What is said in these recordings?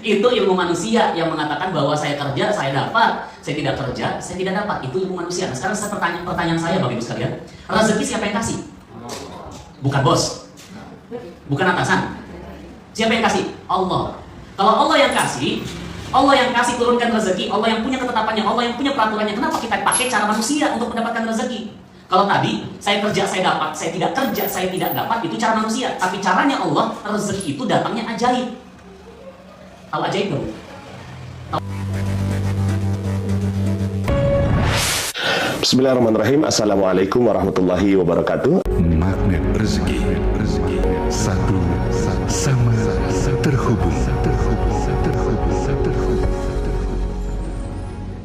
Itu ilmu manusia yang mengatakan bahwa saya kerja, saya dapat, saya tidak kerja, saya tidak dapat. Itu ilmu manusia. Nah, sekarang pertanyaan saya Bapak Ibu sekalian, rezeki siapa yang kasih? Bukan bos, bukan atasan. Siapa yang kasih? Allah. Kalau Allah yang kasih turunkan rezeki, Allah yang punya ketetapannya, Allah yang punya peraturannya. Kenapa kita pakai cara manusia untuk mendapatkan rezeki? Kalau tadi, saya kerja, saya dapat, saya tidak kerja, saya tidak dapat, itu cara manusia. Tapi caranya Allah, rezeki itu datangnya ajaib. Tahu ajaib dong? Bismillahirrahmanirrahim. Assalamualaikum warahmatullahi wabarakatuh. Magnet rezeki, satu sama terhubung.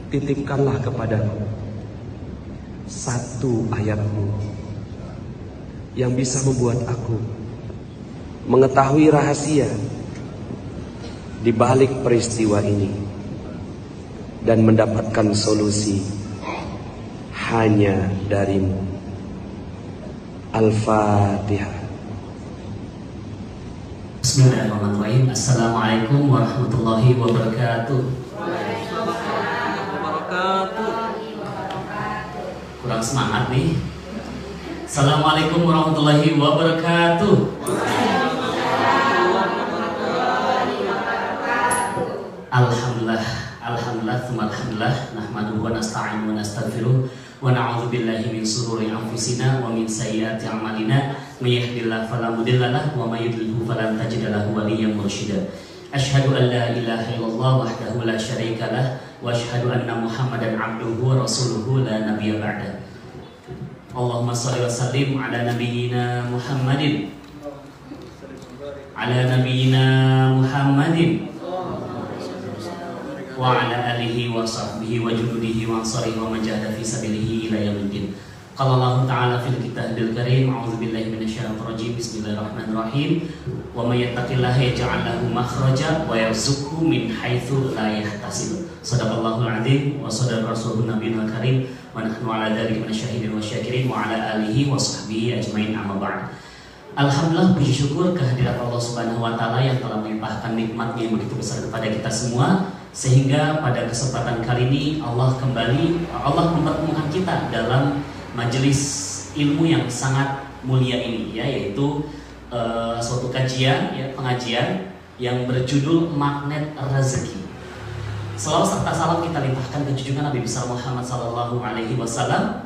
Titipkanlah kepadaku satu ayatmu yang bisa membuat aku mengetahui rahasia di balik peristiwa ini dan mendapatkan solusi hanya darimu. Al-Fatihah. Bismillahirrahmanirrahim. Assalamualaikum warahmatullahi wabarakatuh. Kurang semangat nih. Assalamualaikum warahmatullahi wabarakatuh. Alhamdulillah, alhamdulillah, nahmaduhu wa nasta'inuhu wa nastaghfiruh wa na'udzu billahi min shururi anfusina wa min sayyiati a'malina may yahdihillahu fala mudilla lahu wa may yudlilhu falan tajida lahu waliyyan mursyida. Asyhadu an la ilaha illallah wahdahu la syarika lah wa asyhadu anna Muhammadan abduhu wa rasuluhu la nabiyya ba'da. Allahumma shalli wa sallim ala nabiyyina Muhammadin wa ala alihi wa sahbihi wa junudihi wa ansarihi wa majahda fi sabilihi ila yaumiddin. Qala Allah Ta'ala fil kitabil karim, a'udzu billahi minasyaitonir rajim, bismillahirrahmanirrahim. Wa may yattaqillaha yaj'al lahu makhraja wa yarzuqhu min haitsu la yahtasib. Shadaqallahul 'adzim wa shadaqa rasulun nabiyil karim wa nahnu 'ala dzalika minasyahidin wasyakirin wa 'ala alihi wa sahbihi ajmain, amma ba'd. Alhamdulillah, puji syukur kehadirat Allah Subhanahu wa Ta'ala yang telah melimpahkan nikmat yang begitu besar kepada kita semua, sehingga pada kesempatan kali ini Allah mempertemukan kita dalam majelis ilmu yang sangat mulia ini, ya, yaitu suatu kajian, ya, pengajian yang berjudul Magnet Rezeki. Selawat serta salam kita limpahkan ke junjungan Nabi besar Muhammad sallallahu alaihi wasallam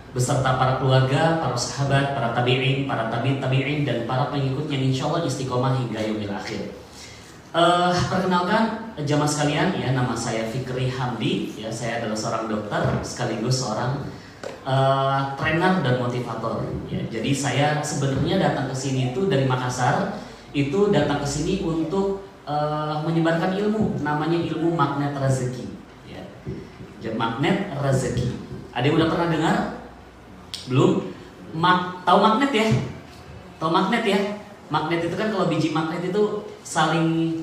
beserta para keluarga, para sahabat, para tabi'in, para tabi'in dan para pengikutnya insyaallah istiqomah hingga yaumil akhir. Perkenalkan jamaah sekalian, ya, nama saya Fikri Hamdi, ya, saya adalah seorang dokter sekaligus seorang trainer dan motivator, ya. Jadi saya sebenarnya datang ke sini itu dari Makassar, itu datang ke sini untuk menyebarkan ilmu, namanya ilmu magnet rezeki, ya. Magnet rezeki. Ada yang udah pernah dengar? Belum? Tahu magnet ya? Tahu magnet ya? Magnet itu kan kalau biji magnet itu saling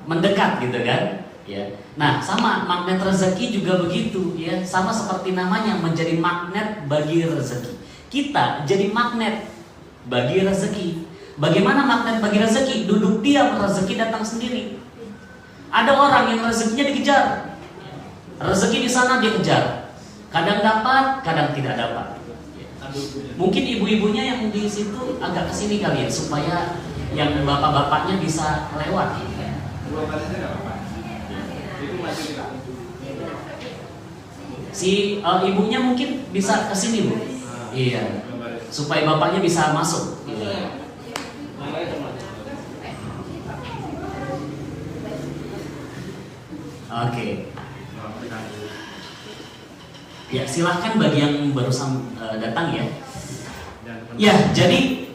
mendekat gitu kan? Ya. Nah, sama magnet rezeki juga begitu, ya. Sama seperti namanya, menjadi magnet bagi rezeki. Kita jadi magnet bagi rezeki. Bagaimana magnet bagi rezeki? Duduk diam, rezeki datang sendiri. Ada orang yang rezekinya dikejar. Rezeki di sana dia kejar. Kadang dapat, kadang tidak dapat. Mungkin ibu-ibunya yang di situ agak kesini kali ya, supaya yang bapak-bapaknya bisa lewat. Si ibunya mungkin bisa kesini, Bu. Iya. Supaya bapaknya bisa masuk. Oke. Ya, silahkan bagi yang barusan datang ya. Ya, jadi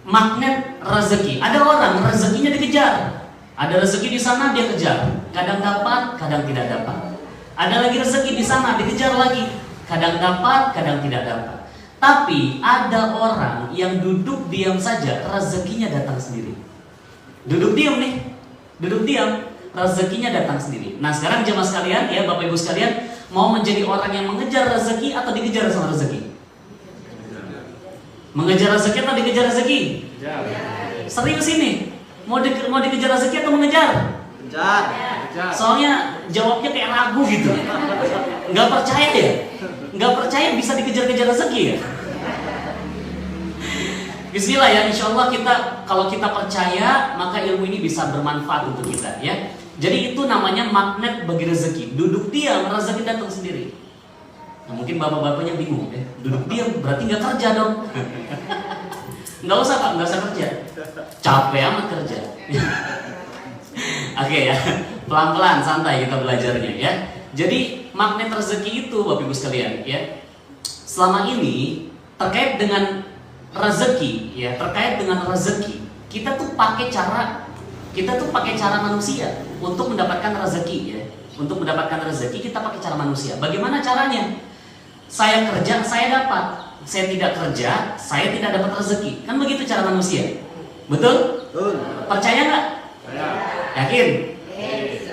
magnet rezeki. Ada orang rezekinya dikejar. Ada rezeki di sana dia kejar. Kadang dapat, kadang tidak dapat. Ada lagi rezeki di sana dikejar lagi. Kadang dapat, kadang tidak dapat. Tapi ada orang yang duduk diam saja, rezekinya datang sendiri. Duduk diam nih. Duduk diam, rezekinya datang sendiri. Nah, sekarang jemaah sekalian, ya, Bapak Ibu sekalian, mau menjadi orang yang mengejar rezeki atau dikejar sama rezeki? Mengejar rezeki atau dikejar rezeki? Serius ini? Mau dikejar rezeki atau mengejar? Soalnya jawabnya kayak ragu gitu. Nggak percaya ya? Nggak percaya bisa dikejar-kejar rezeki ya? Bismillah ya, insya Allah kalau kita percaya maka ilmu ini bisa bermanfaat untuk kita ya. Jadi itu namanya magnet bagi rezeki. Duduk diam, rezeki datang sendiri. Nah, mungkin bapak-bapaknya bingung ya. Duduk diam berarti nggak kerja dong. Nggak usah Pak, nggak usah kerja. Capek amat kerja. Oke ya, pelan-pelan santai kita belajarnya ya. Jadi magnet rezeki itu Bapak Ibu sekalian ya. Selama ini terkait dengan rezeki ya, kita tuh pakai cara manusia untuk mendapatkan rezeki ya. Untuk mendapatkan rezeki kita pakai cara manusia. Bagaimana caranya? Saya kerja, saya dapat. Saya tidak kerja, saya tidak dapat rezeki. Kan begitu cara manusia. Betul? Percaya nggak? Yakin?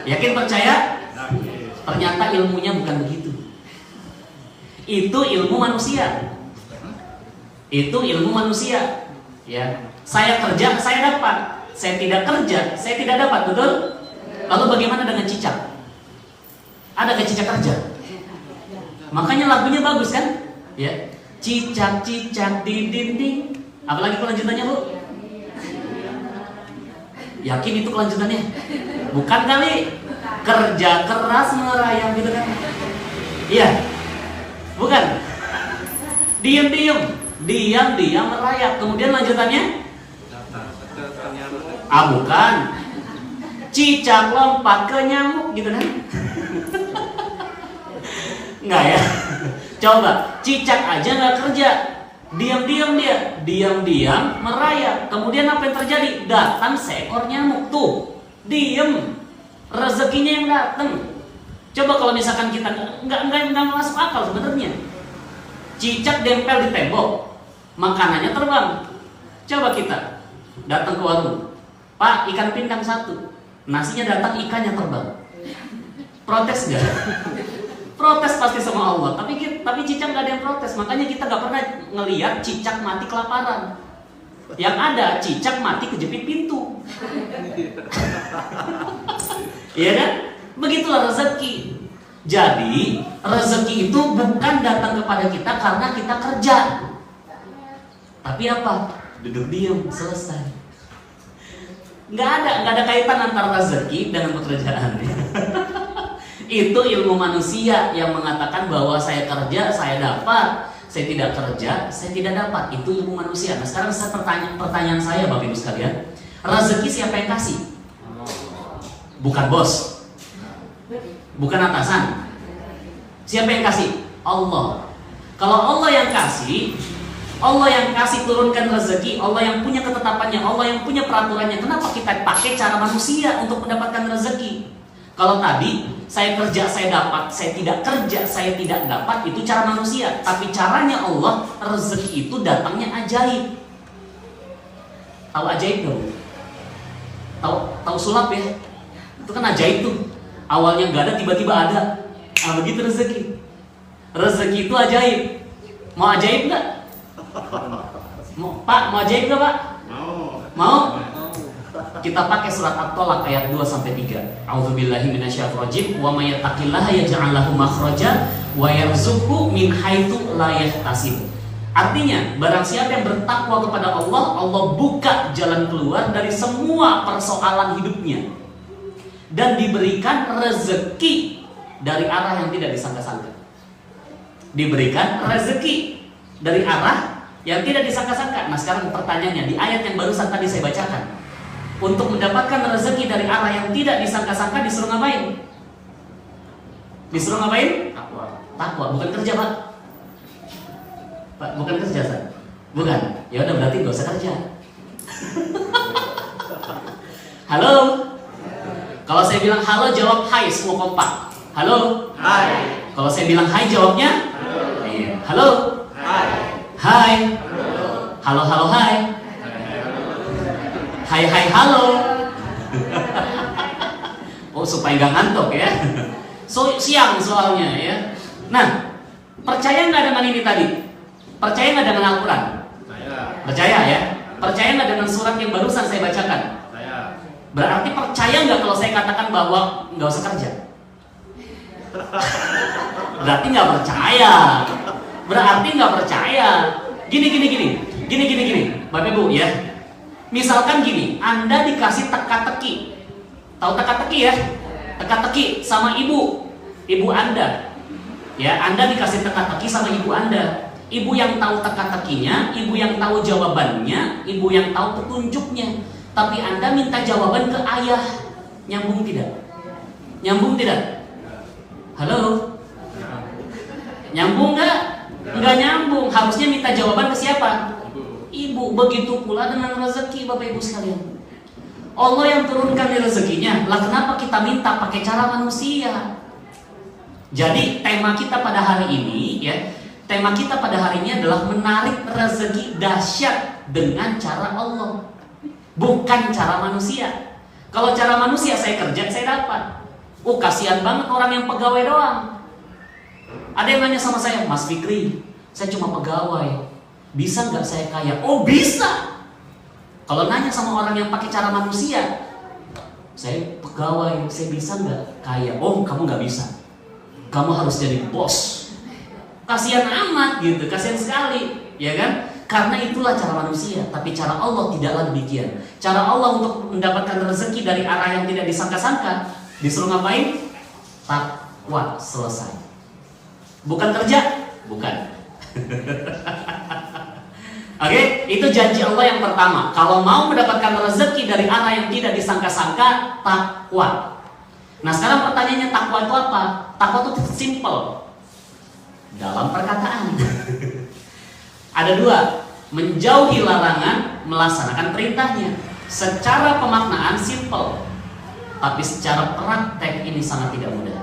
Yakin percaya? Ternyata ilmunya bukan begitu. Itu ilmu manusia. Ya. Saya kerja, saya dapat. Saya tidak kerja, saya tidak dapat. Betul? Lalu bagaimana dengan cicak? Ada nggak cicak kerja? Makanya lagunya bagus kan? Ya. Cicak-cicak di dinding. Apalagi kelanjutannya Bu? Yakin itu kelanjutannya? Bukan kali. Kerja keras merayap gitu kan? Iya. Bukan. Diam merayap. Kemudian lanjutannya? Bukan. Cicak lompat ke nyamuk gitu kan? Enggak ya? Coba, cicak aja nggak kerja, diam merayap. Kemudian apa yang terjadi? Datang seekor nyamuk tuh, diem, rezekinya yang datang. Coba kalau misalkan kita nggak masuk akal sebenarnya. Cicak dempel di tembok, makanannya terbang. Coba kita datang ke warung, Pak ikan pindang 1, nasinya datang ikannya terbang. Protes nggak? Protes pasti sama Allah, tapi cicak nggak ada yang protes. Makanya kita nggak pernah ngelihat cicak mati kelaparan. Yang ada cicak mati kejepit pintu. Iya kan? Begitulah rezeki. Jadi rezeki itu bukan datang kepada kita karena kita kerja, tapi apa? Duduk diam, selesai. Nggak ada kaitan antara rezeki dengan pekerjaan. Itu ilmu manusia yang mengatakan bahwa saya kerja, saya dapat, saya tidak kerja, saya tidak dapat. Itu ilmu manusia. Nah sekarang pertanyaan saya Bapak Ibu sekalian, rezeki siapa yang kasih? Bukan bos, bukan atasan. Siapa yang kasih? Allah. Kalau Allah yang kasih turunkan rezeki, Allah yang punya ketetapannya, Allah yang punya peraturannya. Kenapa kita pakai cara manusia untuk mendapatkan rezeki? Kalau tadi saya kerja, saya dapat, saya tidak kerja, saya tidak dapat, itu cara manusia. Tapi caranya Allah, rezeki itu datangnya ajaib. Tahu ajaib nggak Bu? Tahu sulap ya? Itu kan ajaib tuh. Awalnya nggak ada, tiba-tiba ada. Nah begitu rezeki. Rezeki itu ajaib. Mau ajaib nggak? Pak, mau ajaib nggak Pak? Mau? Kita pakai surat At-Tolak ayat 2-3. A'udzubillahi minasyaitonirrajim. Wa may yattaqillaha yaj'al lahu makhraja wa yarzuqhu min haitsu la yahtasib. Artinya, barang siapa yang bertakwa kepada Allah, Allah buka jalan keluar dari semua persoalan hidupnya dan diberikan rezeki dari arah yang tidak disangka-sangka. Diberikan rezeki dari arah yang tidak disangka-sangka. Nah, sekarang pertanyaannya di ayat yang barusan tadi saya bacakan. Untuk mendapatkan rezeki dari arah yang tidak disangka-sangka disuruh ngapain? Disuruh ngapain? Takwa, bukan kerja Pak. Pak, bukan kerja Pak. Bukan. Ya udah berarti gak usah kerja. Halo. Kalau saya bilang halo jawab hai semua kompak. Halo. Hai. Kalau saya bilang hai jawabnya? Halo. Halo. Hai. Hai. Halo halo hai. Hai hai halo. Oh supaya nggak ngantuk ya. Siang soalnya ya. Nah, percaya nggak dengan ini tadi? Percaya nggak dengan Al-Quran? Percaya ya. Percaya nggak dengan surat yang barusan saya bacakan? Berarti percaya nggak kalau saya katakan bahwa nggak usah kerja? Berarti nggak percaya. Berarti nggak percaya. Gini, Bapak Ibu ya. Misalkan gini, Anda dikasih teka-teki. Tahu teka-teki ya? Teka-teki sama ibu Anda. Ya, Anda dikasih teka-teki sama ibu Anda. Ibu yang tahu teka-tekinya, ibu yang tahu jawabannya, ibu yang tahu petunjuknya. Tapi Anda minta jawaban ke ayah. Nyambung tidak? Nyambung tidak? Halo? Nyambung nggak? Nggak nyambung. Harusnya minta jawaban ke siapa? Ibu. Begitu pula dengan rezeki, Bapak Ibu sekalian. Allah yang turunkan rezekinya. Lah kenapa kita minta pakai cara manusia? Jadi tema kita pada hari ini ya, tema kita pada hari ini adalah menarik rezeki dahsyat dengan cara Allah, bukan cara manusia. Kalau cara manusia saya kerja saya dapat. Kasihan banget orang yang pegawai doang. Ada yang nanya sama saya, Mas Fikri, saya cuma pegawai, bisa nggak saya kaya? Oh bisa. Kalau nanya sama orang yang pakai cara manusia, saya pegawai, saya bisa nggak kaya? Oh kamu nggak bisa, kamu harus jadi bos. Kasihan amat gitu, kasihan sekali, ya kan? Karena itulah cara manusia, tapi cara Allah tidaklah demikian. Cara Allah untuk mendapatkan rezeki dari arah yang tidak disangka-sangka, disuruh ngapain? Takwa, selesai. Bukan kerja, bukan. Oke, itu janji Allah yang pertama. Kalau mau mendapatkan rezeki dari arah yang tidak disangka-sangka, takwa. Nah sekarang pertanyaannya, takwa itu apa? Takwa itu simple dalam perkataan. Ada dua, menjauhi larangan, melaksanakan perintahnya. Secara pemaknaan simple, tapi secara praktek ini sangat tidak mudah.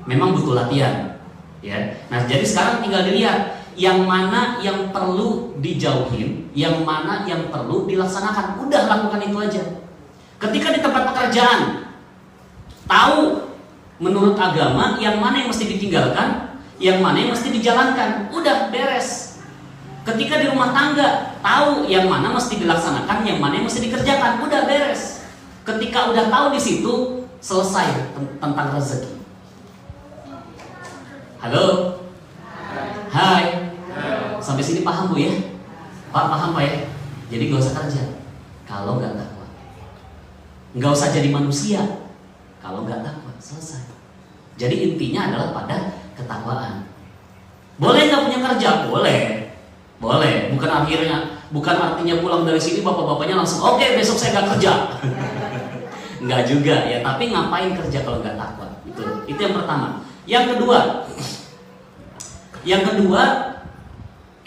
Memang butuh latihan, ya. Nah jadi sekarang tinggal dilihat yang mana yang perlu dijauhin, yang mana yang perlu dilaksanakan. Udah lakukan itu aja. Ketika di tempat pekerjaan, tahu menurut agama yang mana yang mesti ditinggalkan, yang mana yang mesti dijalankan. Udah beres. Ketika di rumah tangga, tahu yang mana mesti dilaksanakan, yang mana yang mesti dikerjakan. Udah beres. Ketika udah tahu di situ, selesai tentang rezeki. Halo? Hai. Sampai sini paham Bu ya? Pak paham Pak ya? Jadi gak usah kerja kalau gak takwa. Gak usah jadi manusia kalau gak takwa. Selesai. Jadi intinya adalah pada ketakwaan. Boleh gak punya kerja? Boleh. Boleh. Bukan artinya pulang dari sini bapak-bapaknya langsung oke, besok saya gak kerja. Enggak juga ya. Tapi ngapain kerja kalau gak takwa? Itu yang pertama. Yang kedua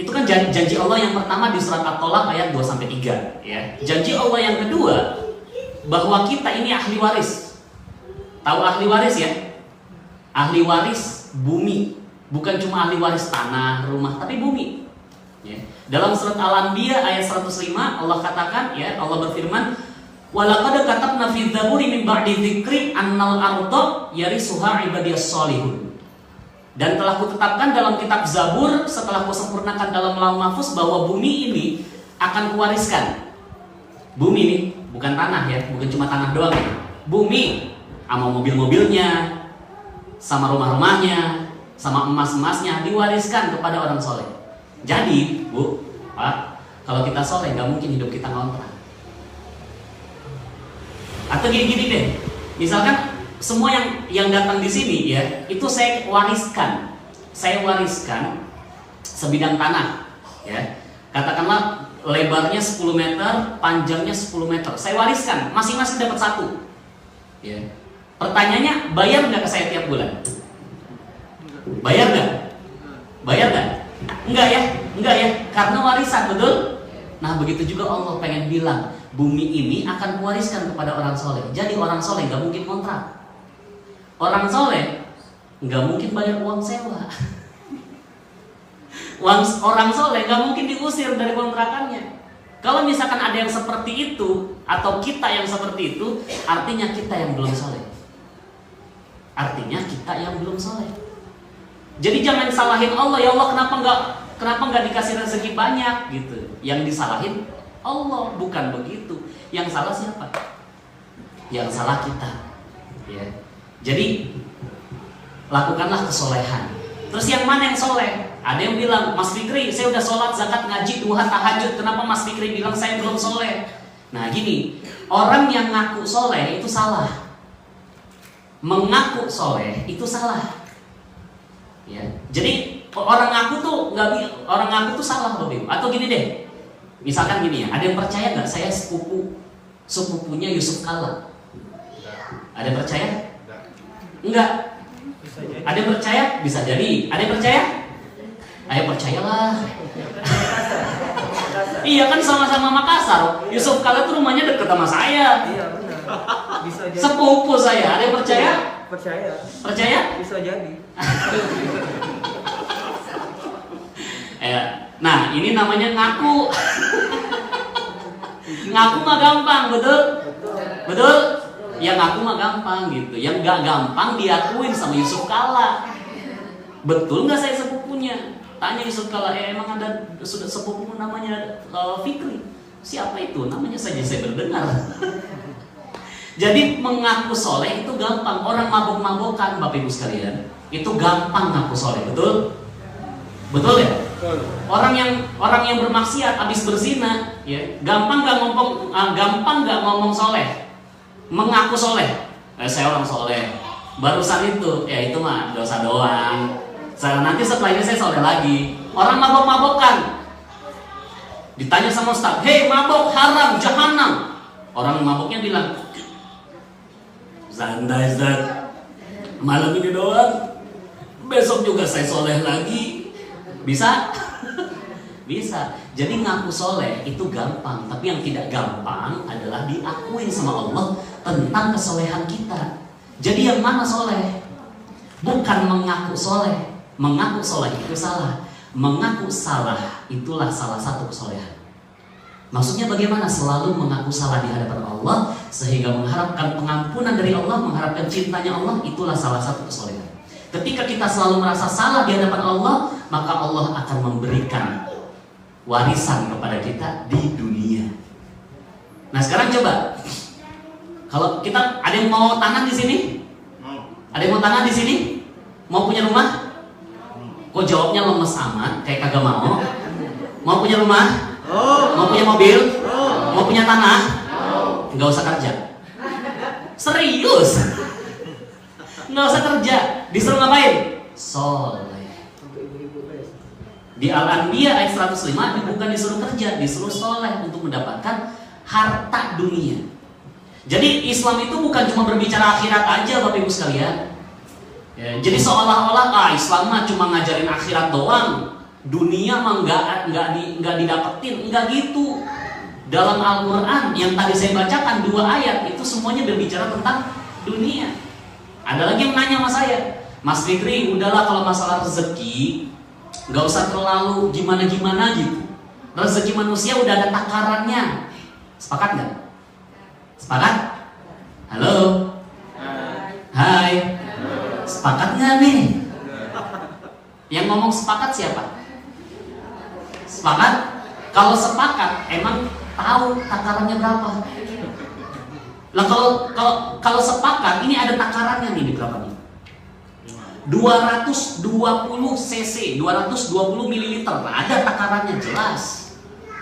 itu kan janji Allah yang pertama di surat At-Tolaq ayat 2-3 ya. Janji Allah yang kedua bahwa kita ini ahli waris. Tahu ahli waris ya? Ahli waris bumi, bukan cuma ahli waris tanah, rumah, tapi bumi. Ya. Dalam surat Al-Anbiya ayat 105 Allah katakan ya, Allah berfirman, "Walaqad katabna fi dzaburi min ba'di dzikri annal arda yarisuha ibadiyas sholihun." Dan telah kutetapkan dalam kitab Zabur setelah kusempurnakan dalam Lauh Mahfuz bahwa bumi ini akan kuwariskan. Bumi ini bukan tanah ya, bukan cuma tanah doang ya. Bumi sama mobil-mobilnya, sama rumah-rumahnya, sama emas-emasnya diwariskan kepada orang soleh. Jadi Bu, Pak, kalau kita soleh nggak mungkin hidup kita ngontrak. Atau gini-gini deh, misalkan semua yang datang di sini ya, itu saya wariskan sebidang tanah ya. Katakanlah lebarnya 10 meter, panjangnya 10 meter. Saya wariskan, masing-masing dapat satu. Ya. Pertanyaannya, bayar nggak ke saya tiap bulan? Bayar nggak? Bayar nggak? Enggak ya, karena warisan, betul? Nah begitu juga Allah pengen bilang, bumi ini akan kuwariskan kepada orang soleh. Jadi orang soleh nggak mungkin kontrak. Orang soleh nggak mungkin bayar uang sewa. Orang soleh nggak mungkin diusir dari kontrakannya. Kalau misalkan ada yang seperti itu atau kita yang seperti itu, artinya kita yang belum soleh. Artinya kita yang belum soleh. Jadi jangan salahin Allah, ya Allah kenapa nggak dikasih rezeki banyak gitu. Yang disalahin Allah, bukan begitu. Yang salah siapa? yang salah kita. Ya. Jadi lakukanlah kesolehan. Terus yang mana yang soleh? Ada yang bilang, Mas Fikri, saya udah sholat, zakat, ngaji, duha, tahajud. Kenapa Mas Fikri bilang saya belum soleh? Nah gini, orang yang ngaku soleh itu salah. Mengaku soleh itu salah. Ya. Jadi orang ngaku tuh salah loh, Bim. Atau gini deh, misalkan gini ya, ada yang percaya nggak saya sepupunya Yusuf Kalla? Ada yang percaya? Enggak. Ada yang percaya? Bisa jadi. Ada yang percaya? Ayo percayalah. Iya kan sama-sama Makassar. Yusuf Kalla tuh rumahnya dekat sama saya. Iya benar. Bisa jadi. Sepupu saya. Ada yang percaya? Percaya. Percaya? Bisa jadi. Nah ini namanya ngaku. Ngaku mah gampang, betul? Betul? Yang ngaku mah gampang gitu. Yang gak gampang diakuin sama Yusuf Kalla. Betul nggak saya sepupunya? Tanya Yusuf Kalla, emang ada sudah sepupu namanya Fikri? Siapa itu? Namanya saja saya berdengar. Jadi mengaku soleh itu gampang. Orang mabok-mabokan, Bapak Ibu sekalian, itu gampang ngaku soleh, betul? Betul ya? Orang yang bermaksiat, habis berzina, ya gampang nggak ngomong soleh, mengaku soleh. Saya orang soleh. Barusan itu, ya itu mah dosa doang. Nanti setelah ini saya soleh lagi. Orang mabok-mabokan, ditanya sama ustaz, hei mabok haram, jahanam. Orang maboknya bilang, santai Zat, malam ini doang, besok juga saya soleh lagi. Bisa? Bisa. Jadi ngaku soleh itu gampang, tapi yang tidak gampang adalah diakuin sama Allah tentang kesolehan kita. Jadi yang mana soleh? Bukan mengaku soleh. Mengaku soleh itu salah. Mengaku salah itulah salah satu kesolehan. Maksudnya bagaimana? Selalu mengaku salah di hadapan Allah sehingga mengharapkan pengampunan dari Allah, mengharapkan cintanya Allah, itulah salah satu kesolehan. Ketika kita selalu merasa salah di hadapan Allah, maka Allah akan memberikan warisan kepada kita di dunia. Nah sekarang coba, kalau kita ada yang mau tanah di sini, ada yang mau tanah di sini, mau punya rumah, kok jawabnya lemes amat, kayak kagak mau. Mau punya rumah, mau punya mobil, mau punya tanah, nggak usah kerja. Serius, nggak usah kerja. Disuruh ngapain? Soleh. Di Al-Anbiya ayat 105 bukan disuruh kerja, disuruh soleh untuk mendapatkan harta dunia. Jadi Islam itu bukan cuma berbicara akhirat aja, Bapak Ibu sekalian. Ya, jadi seolah-olah Islam mah cuma ngajarin akhirat doang, dunia mah nggak didapetin, nggak gitu. Dalam Al-Quran yang tadi saya bacakan 2 ayat itu semuanya berbicara tentang dunia. Ada lagi yang nanya sama saya, Mas Fikri, udahlah kalau masalah rezeki nggak usah terlalu gimana-gimana gitu. Rezeki manusia udah ada takarannya. Sepakat nggak? Sepakat? Halo? Hai. Sepakat nggak nih? Yang ngomong sepakat siapa? Sepakat? Kalau sepakat, emang tahu takarannya berapa? Lah kalau sepakat, ini ada takarannya nih di berapa nih? 220 cc, 220 ml, ada takarannya jelas.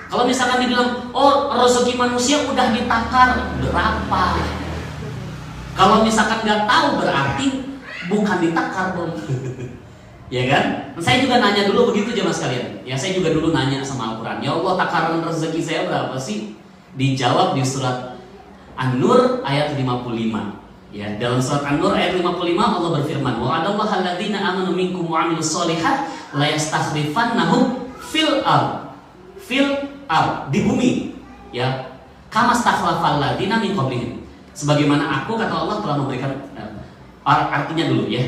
Kalau misalkan dibilang, oh rezeki manusia udah ditakar berapa? Kalau misalkan nggak tahu berarti bukan ditakar dong. Ya kan? Saya juga nanya dulu begitu jemaah sekalian. Ya saya juga dulu nanya sama Al-Quran, ya Allah takaran rezeki saya berapa sih? Dijawab di surat An-Nur ayat 55. Ya, dalam surat An-Nur ayat 55 Allah berfirman, wa'adallaha alladzina amanu minkum wa 'amilus sholihat la yastakhlifannahum fil ard. Di bumi. Ya. Kama stakhlafal ladzina min qablihim. Sebagaimana aku kata Allah telah memberikan artinya dulu ya.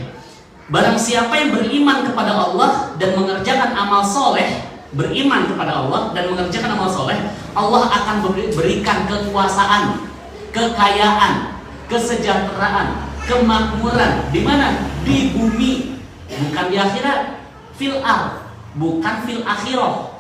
Barang siapa yang beriman kepada Allah dan mengerjakan amal soleh, beriman kepada Allah dan mengerjakan amal soleh, Allah akan berikan kekuasaan, kekayaan, kesejahteraan, kemakmuran. Di mana? Di bumi, bukan di akhirat. Fil ard, bukan fil akhirah.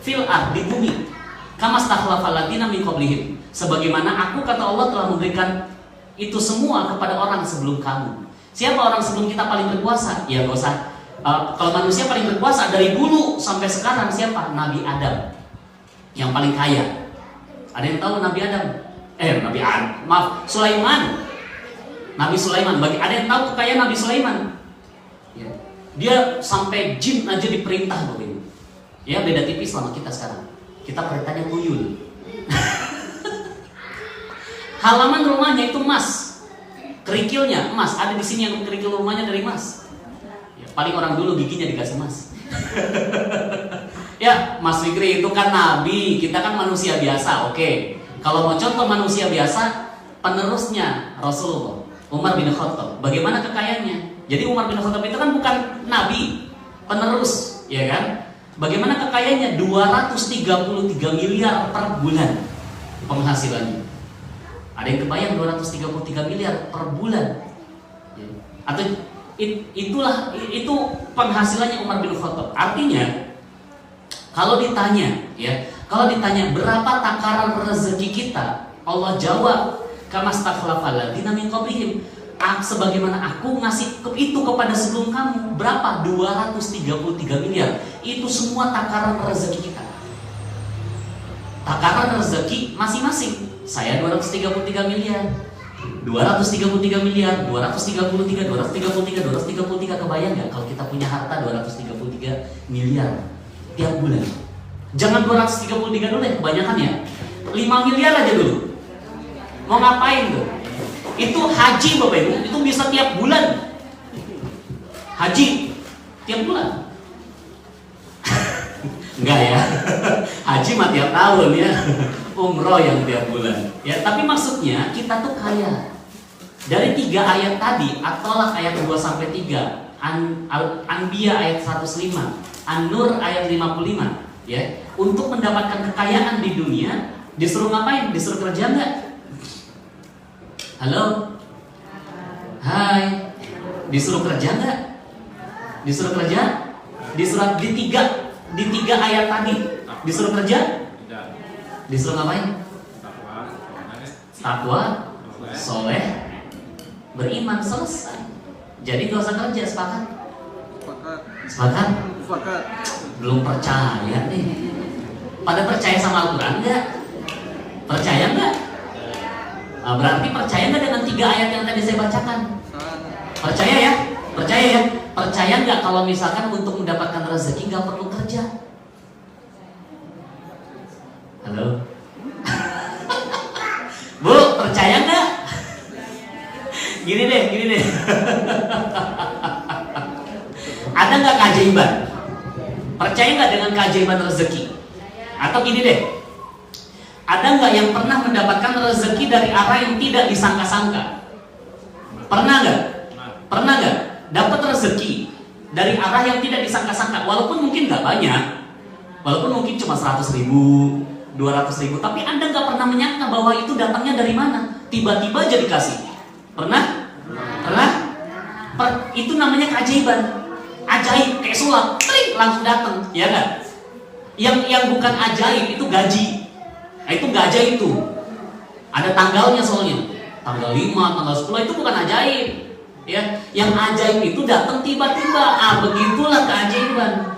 Fil ard, di bumi. Kama stakhlafal ladzina min qablihim. Sebagaimana aku kata Allah telah memberikan itu semua kepada orang sebelum kamu. Siapa orang sebelum kita paling berkuasa? Ya gak usah. Kalau manusia paling berkuasa dari dulu sampai sekarang siapa? Nabi Adam yang paling kaya. Ada yang tahu Nabi Adam? Sulaiman. Nabi Sulaiman. Ada yang tahu kekayaan Nabi Sulaiman? Ya. Dia sampai jin aja diperintah begini. Ya beda tipis sama kita sekarang. Kita perintahnya tuyul. Halaman rumahnya itu emas, kerikilnya emas. Ada di sini yang kerikil rumahnya dari emas. Ya, paling orang dulu giginya dikasih emas. Ya, Mas Fikri itu kan nabi, kita kan manusia biasa. Oke, kalau mau contoh manusia biasa, penerusnya Rasulullah, Umar bin Khattab. Bagaimana kekayaannya? Jadi Umar bin Khattab itu kan bukan nabi, penerus, ya kan? Bagaimana kekayaannya? 233 miliar per bulan penghasilannya. Ada yang kebayang 233 miliar per bulan? Ya. Atau itu penghasilannya Umar bin Khattab. Artinya kalau ditanya berapa takaran rezeki kita, Allah jawab kama stakhlafal ladzina min qablihim, sebagaimana aku ngasih itu kepada sebelum kamu. Berapa? 233 miliar. Itu semua takaran rezeki kita. Takaran rezeki masing-masing. Saya 233 miliar, 233 miliar, 233, 233. Kebayang nggak kalau kita punya harta 233 miliar tiap bulan? Jangan 233 dulu ya, kebanyakan ya. 5 miliar aja dulu. Mau ngapain tuh? Itu haji Bapak Ibu, itu bisa tiap bulan. Haji tiap bulan. Enggak ya. Haji mah tiap tahun ya. Umroh yang tiap bulan. Ya, tapi maksudnya kita tuh kaya. Dari 3 ayat tadi, At-Tolak ayat 2 sampai 3, Anbiya ayat 105, An-Nur ayat 55, ya. Untuk mendapatkan kekayaan di dunia, disuruh ngapain? Disuruh kerja enggak? Halo? Hai. Disuruh kerja enggak? Disuruh kerja? Disuruh di tiga ayat tadi disuruh kerja? Disuruh ngapain? Takwa, soleh, beriman, selesai. Jadi gak usah kerja, sepakat? Sepakat? Belum percaya nih. Pada percaya sama Al-Quran enggak? Percaya enggak? Nah, berarti percaya enggak dengan 3 ayat yang tadi saya bacakan? Percaya ya? Percaya ya? Percaya enggak kalau misalkan untuk mendapatkan rezeki enggak perlu kerja? Halo? Bu, percaya nggak? Gini deh. Ada nggak keajaiban? Percaya nggak dengan keajaiban rezeki? Atau gini deh, ada nggak yang pernah mendapatkan rezeki dari arah yang tidak disangka-sangka? Pernah nggak? Pernah nggak? Dapat rezeki dari arah yang tidak disangka-sangka, walaupun mungkin nggak banyak, walaupun mungkin cuma 100.000, 200.000, tapi Anda nggak pernah menyangka bahwa itu datangnya dari mana. Tiba-tiba aja dikasih. Pernah? Pernah? Itu namanya keajaiban. Ajaib, kayak sulap, tring, langsung datang, ya nggak? Yang bukan ajaib itu gaji. Nah, itu nggak ajaib itu. Ada tanggalnya soalnya. Tanggal 5, tanggal 10 itu bukan ajaib. Ya, yang ajaib itu datang tiba-tiba. Begitulah keajaiban.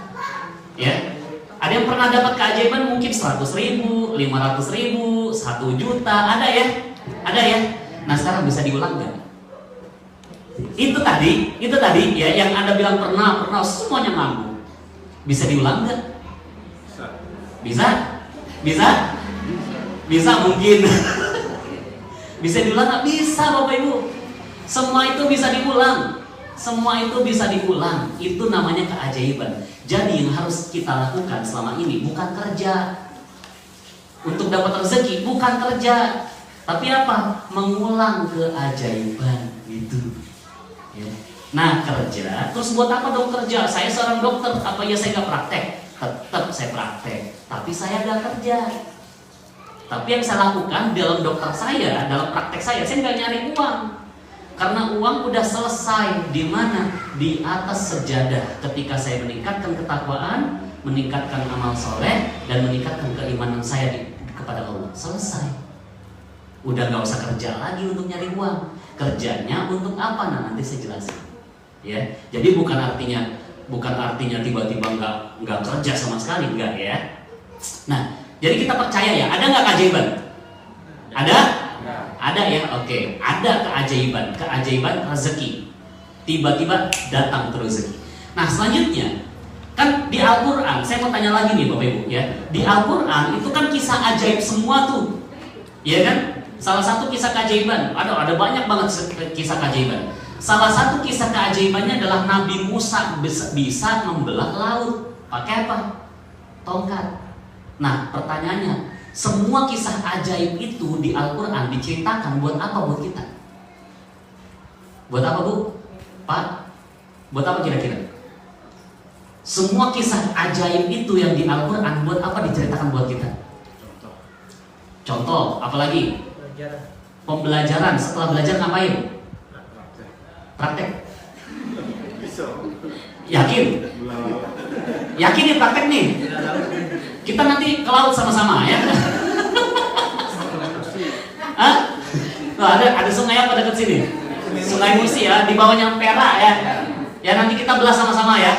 Ya. Ada yang pernah dapat keajaiban mungkin 100.000, 500.000, 1 juta, ada ya? Ada ya? Nah sekarang bisa diulang nggak? Itu tadi ya yang Anda bilang pernah semuanya mampu. Bisa diulang nggak? Bisa mungkin. Bisa diulang nggak? Bisa Bapak Ibu. Semua itu bisa diulang. Itu namanya keajaiban. Jadi yang harus kita lakukan selama ini bukan kerja untuk dapat rezeki, bukan kerja, tapi apa? Mengulang keajaiban itu. Ya. Nah kerja, terus buat apa dong kerja? Saya seorang dokter, apa ya saya nggak praktek? Tetap saya praktek, tapi saya nggak kerja. Tapi yang saya lakukan dalam dokter saya, dalam praktek saya nggak nyari uang. Karena uang udah selesai di mana? Di atas sejadah. Ketika saya meningkatkan ketakwaan, meningkatkan amal soleh, dan meningkatkan keimanan saya kepada Allah. Selesai. Udah nggak usah kerja lagi untuk nyari uang. Kerjanya untuk apa? Nah, nanti saya jelasin. Ya, jadi bukan artinya tiba-tiba nggak kerja sama sekali, enggak ya. Nah, jadi kita percaya ya, ada nggak keajaiban? Ada? Ada ya, oke. Ada keajaiban rezeki. Tiba-tiba datang terus rezeki. Nah, selanjutnya kan di Al-Quran, saya mau tanya lagi nih Bapak Ibu ya. Di Al-Quran itu kan kisah ajaib semua tuh, ya kan? Salah satu kisah keajaiban, ada banyak banget kisah keajaiban. Salah satu kisah keajaibannya adalah Nabi Musa bisa membelah laut. Pakai apa? Tongkat. Nah, pertanyaannya, semua kisah ajaib itu di Al-Quran diceritakan buat apa buat kita? Buat apa Bu? Pak? Buat apa kira-kira? Semua kisah ajaib itu yang di Al-Quran buat apa diceritakan buat kita? Contoh, apalagi? Pembelajaran. Setelah belajar ngapain? Praktek. Yakin? Yakin nih praktek nih? Kita nanti ke laut sama-sama ya? Hah? Tuh, ada sungai apa dekat sini? Sungai Musi ya, di bawahnya Perak ya. Ya nanti kita belah sama-sama ya.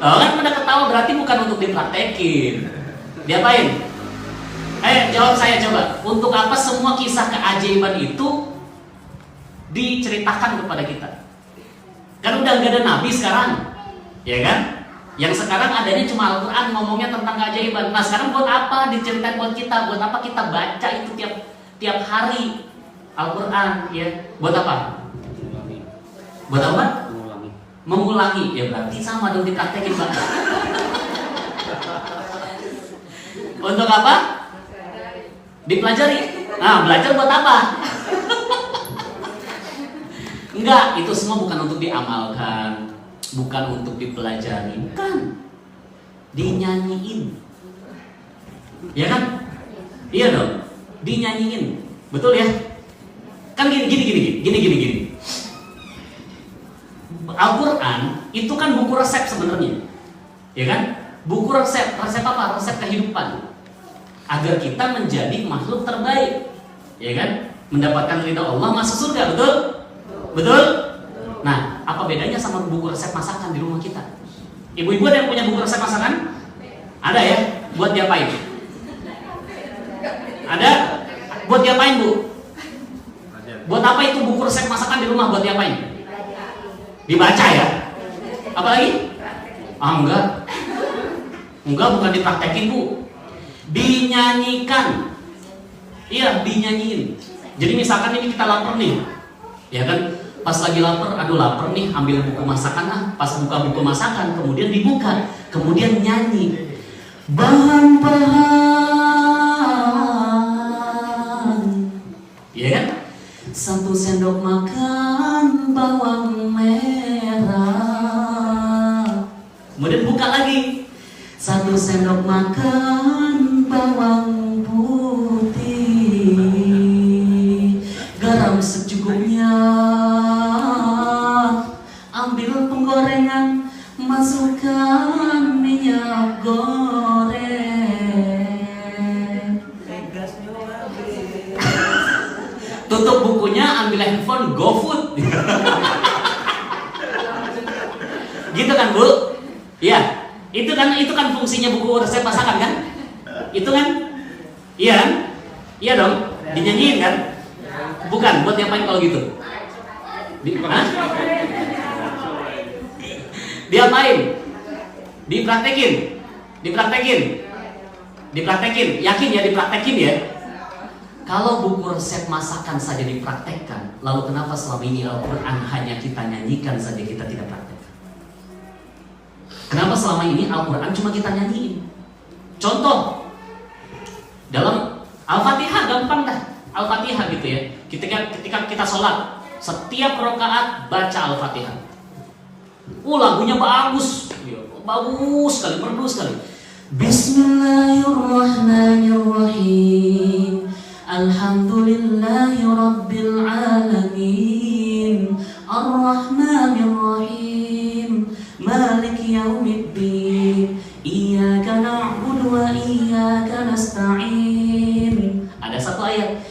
Oh, kan pada ketawa berarti bukan untuk dipraktekin. Diapain? Jawab saya coba. Untuk apa semua kisah keajaiban itu diceritakan kepada kita? Kan udah gak ada nabi sekarang, ya kan? Yang sekarang adanya cuma Al-Quran ngomongnya tentang keajaiban. Nah sekarang buat apa diceritain buat kita? Buat apa kita baca itu tiap hari Al-Quran? Ya, buat apa? Buat apa? Mengulangi. Ya berarti sama dong dipraktekin Pak. Untuk apa? Dipelajari. Nah, belajar buat apa? Enggak, itu semua bukan untuk diamalkan, bukan untuk dipelajari, bukan. Dinyanyiin. Ya kan? Iya dong. Dinyanyiin. Betul ya? Kan gini. Al-Quran itu kan buku resep sebenarnya. Ya kan? Buku resep apa? Resep kehidupan. Agar kita menjadi makhluk terbaik, ya kan? Mendapatkan ridha Allah, masuk surga, betul? Betul? Nah, apa bedanya sama buku resep masakan di rumah kita? Ibu-ibu ada yang punya buku resep masakan? Ada ya? Buat diapain? Ada? Buat diapain Bu? Buat apa itu buku resep masakan di rumah? Buat diapain? Dibaca ya? Apalagi? Enggak. Enggak, bukan dipraktekin Bu. Dinyanyikan. Iya, dinyanyiin. Jadi misalkan ini kita lapar nih, ya kan? Pas lagi lapar, aduh lapar nih, ambil buku masakan Pas buka buku masakan, kemudian dibuka, kemudian nyanyi. Bahan-bahan, ya kan? 1 sendok makan bawang merah. Kemudian buka lagi. 1 sendok makan bawang putih, garam secukupnya, ambil penggorengan, masukkan minyak goreng. Tutup bukunya, ambil handphone, GoFood. Gitu kan Bu? Iya. Itu kan fungsinya buku resep masakan kan? Itu kan? Iya kan? Iya dong. Dinyanyiin kan? Bukan, buat diapain kalau gitu? Diapain? Dipraktekin. Yakin ya dipraktekin ya? Kalau buku resep masakan saja dipraktekkan, lalu kenapa selama ini Al-Quran hanya kita nyanyikan saja, kita tidak praktek? Kenapa selama ini Al-Quran cuma kita nyanyiin? Contoh, dalam Al-Fatihah gampang dah. Al-Fatihah gitu ya. Ketika kita sholat, setiap rakaat baca Al-Fatihah. Lagunya bagus, bagus sekali, merdu sekali. Bismillahirrahmanirrahim. Alhamdulillahirabbil alamin. Ar-Rahmanirrahim. Malik yaumiddin. Iyyaka na'budu wa iyyaka nasta'in. Ada satu ayat.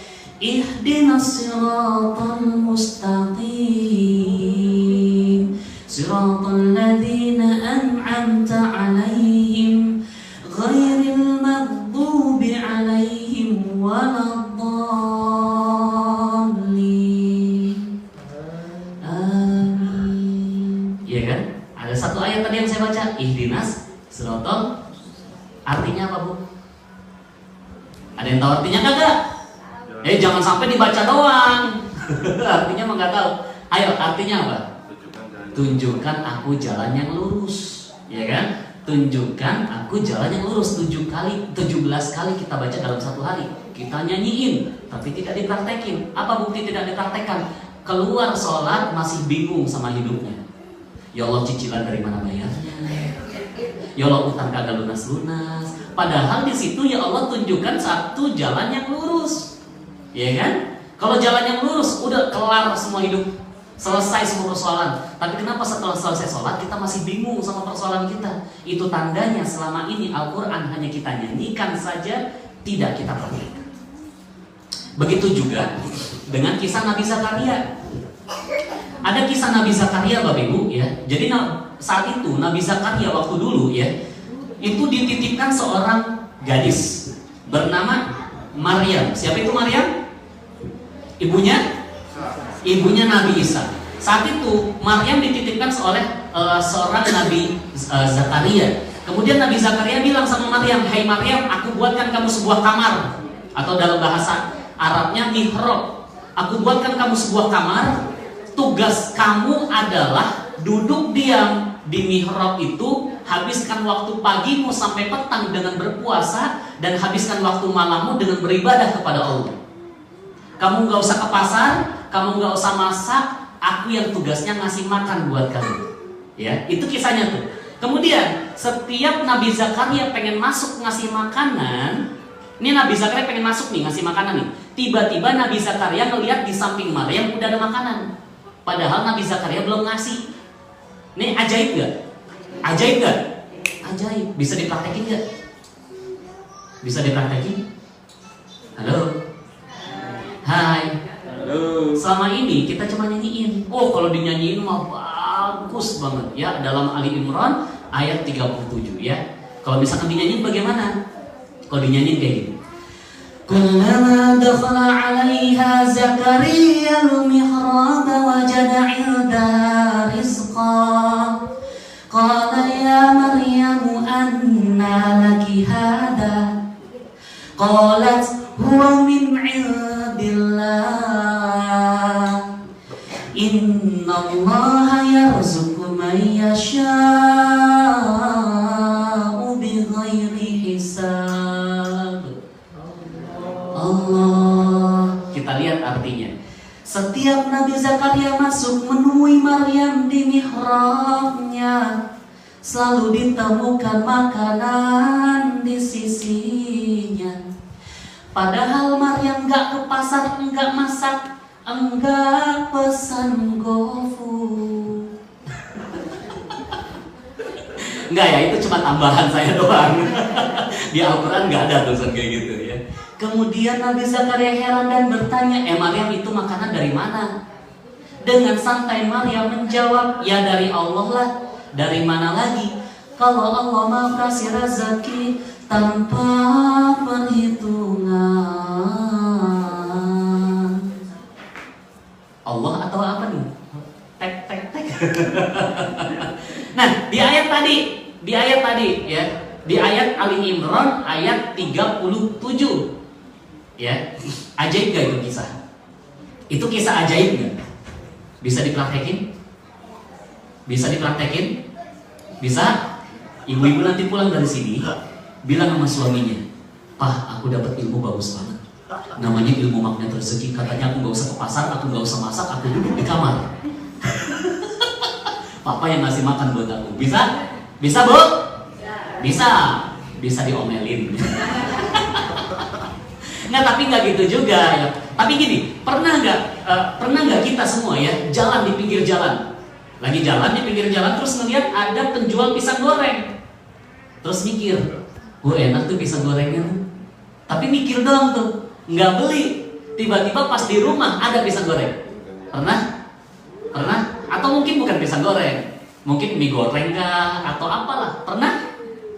ihdinas siratal mustaqim siratal ladzina an'amta 'alaihim ghairil maghdubi 'alaihim waladdallin. Amin. Iya kan? Ada satu ayat tadi yang saya baca, ihdinas siratal. Artinya apa, Bu? Ada yang tahu artinya kagak? Jangan sampai dibaca doang. Artinya mah nggak tahu. Ayo, artinya apa? Tunjukkan aku jalan yang lurus, ya kan? Tunjukkan aku jalan yang lurus. 17 kali kita baca dalam satu hari. Kita nyanyiin, tapi tidak dipraktekin. Apa bukti tidak dipraktekkan? Keluar sholat masih bingung sama hidupnya. Ya Allah, cicilan dari mana bayarnya? Ya Allah, utang kagak lunas-lunas. Padahal di situ ya Allah tunjukkan satu jalan yang lurus, ya kan? Kalau jalan yang lurus udah kelar semua hidup, selesai semua persoalan. Tapi kenapa setelah selesai sholat kita masih bingung sama persoalan kita? Itu tandanya selama ini Al-Quran hanya kita nyanyikan saja, tidak kita praktekkan. Begitu juga dengan kisah Nabi Zakaria. Ada kisah Nabi Zakaria, Bapak Ibu, ya. Jadi saat itu Nabi Zakaria waktu dulu ya, itu dititipkan seorang gadis bernama Maryam. Siapa itu Maryam? Ibunya Nabi Isa. Saat itu Maryam dititipkan oleh seorang Nabi Zakaria. Kemudian Nabi Zakaria bilang sama Maryam, "Hai Maryam, aku buatkan kamu sebuah kamar." Atau dalam bahasa Arabnya mihrab. Aku buatkan kamu sebuah kamar. Tugas kamu adalah duduk diam di mihrab itu, habiskan waktu pagimu sampai petang dengan berpuasa, dan habiskan waktu malammu dengan beribadah kepada Allah. Kamu gak usah ke pasar, kamu gak usah masak, aku yang tugasnya ngasih makan buat kamu. Ya, itu kisahnya tuh. Kemudian setiap Nabi Zakaria pengen masuk ngasih makanan, ini Nabi Zakaria pengen masuk nih ngasih makanan nih. Tiba-tiba Nabi Zakaria ngelihat di samping Maryam udah ada makanan. Padahal Nabi Zakaria belum ngasih. Ini ajaib gak? Ajaib gak? Ajaib. Bisa dipraktekin gak? Bisa dipraktekin? Halo? Hai. Halo. Selama ini kita cuma nyanyiin. Oh, kalau dinyanyiin mah bagus banget ya. Dalam Ali Imran ayat 37 ya. Kalau misalkan dinyanyiin bagaimana? Kalau dinyanyiin kayak gini. Kullama dakhala 'alaiha Zakaria al-mihrab wajada 'indaha rizqa. Qala ya Maryam anna laki hadha? Qalat huwa min 'indillah. Innallaha yarzuqu man yasha'u bighairi hisab. Allah. Kita lihat artinya. Setiap Nabi Zakaria masuk menemui Maryam di mihrabnya, selalu ditemukan makanan di sisinya. Padahal Maryam gak ke pasar, enggak masak, enggak pesan GoFood. Enggak ya, itu cuma tambahan saya doang. Di Al-Quran gak ada tulisan kayak gitu ya. Kemudian Nabi Zakaria heran dan bertanya, Maryam itu makanan dari mana? Dengan santai Maryam menjawab, ya dari Allah lah. Dari mana lagi? Kalau Allah mau kasih rezeki tanpa perhitungan. Allah atau apa nih? Tek. Nah, di ayat tadi ya, di ayat Ali Imran ayat 37. Ya, ajaib gak itu kisah? Itu kisah ajaib gak? Bisa dipraktekin? Bisa dipraktekin? Bisa? Ibu-ibu nanti pulang dari sini bilang sama suaminya, "Pah, aku dapat ilmu bagus banget. Namanya ilmu magnet rezeki. Katanya aku gak usah ke pasar, aku gak usah masak, aku duduk di kamar. Papa yang ngasih makan buat aku." Bisa? Bisa, Bu? Bisa. Bisa diomelin. Nggak, tapi nggak gitu juga ya. Tapi gini, pernah nggak kita semua ya jalan di pinggir jalan, lagi jalan di pinggir jalan terus ngeliat ada penjual pisang goreng, terus mikir, enak tuh pisang gorengnya tuh. Tapi mikir doang tuh, nggak beli. tiba-tiba pas di rumah ada pisang goreng? Pernah? Pernah? Atau mungkin bukan pisang goreng, mungkin mie goreng kah atau apalah? Pernah?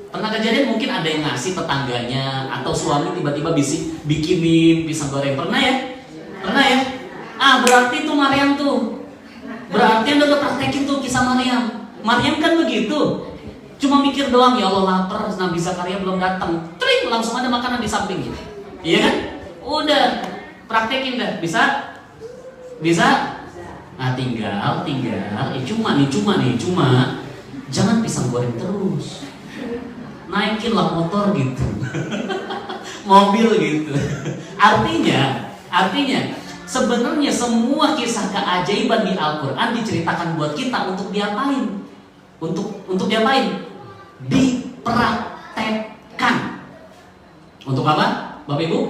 Pernah kejadian mungkin ada yang ngasih tetangganya atau suami tiba-tiba bikinin pisang goreng. Pernah ya? Pernah ya? Berarti tuh Maryam tuh. Berarti Anda udah praktekin tuh kisah Maryam. Maryam kan begitu. Cuma mikir doang, ya Allah lapar, Nabi Zakaria belum datang. Tring, langsung ada makanan di samping gitu. Iya kan? Udah, praktekin dah. Bisa? Bisa? Nah tinggal, cuma jangan pisang goreng terus. Naikinlah motor gitu. Mobil gitu. Artinya sebenarnya semua kisah keajaiban di Al-Quran diceritakan buat kita untuk diapain? Untuk diapain? Dipraktekkan. Untuk apa? Bapak Ibu?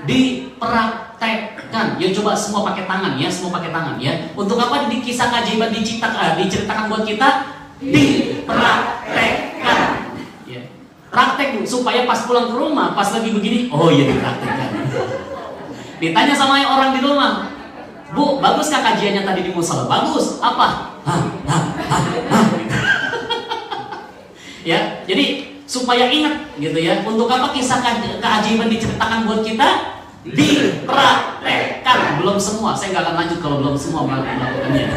Dipraktekkan. Ya coba semua pakai tangan ya, Untuk apa di kisah keajaiban diceritakan buat kita? Dipraktekkan. Ya. Praktek supaya pas pulang ke rumah, pas lagi begini, oh iya dipraktekkan. Ditanya sama orang di rumah, Bu, bagus kah kajiannya tadi di musala? Bagus. Apa? Ya, jadi supaya ingat gitu ya. Untuk apa kisah keajaiban diceritakan buat kita? Dipraktekkan. Belum semua, saya nggak akan lanjut kalau belum semua melakukannya.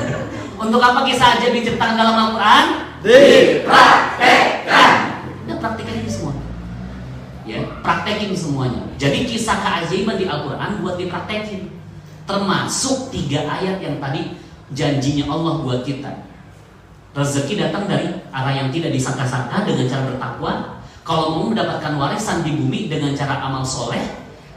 Untuk apa kisah ajaib diceritakan dalam Al-Quran? Dipraktekkan. Udah praktekkan itu semua. Ya, praktekin semuanya. Jadi kisah keajaiban di Al-Quran buat dipraktekin. Termasuk 3 ayat yang tadi janjinya Allah buat kita. Rezeki datang dari arah yang tidak disangka-sangka dengan cara bertakwa. Kalau mau mendapatkan warisan di bumi dengan cara amal soleh.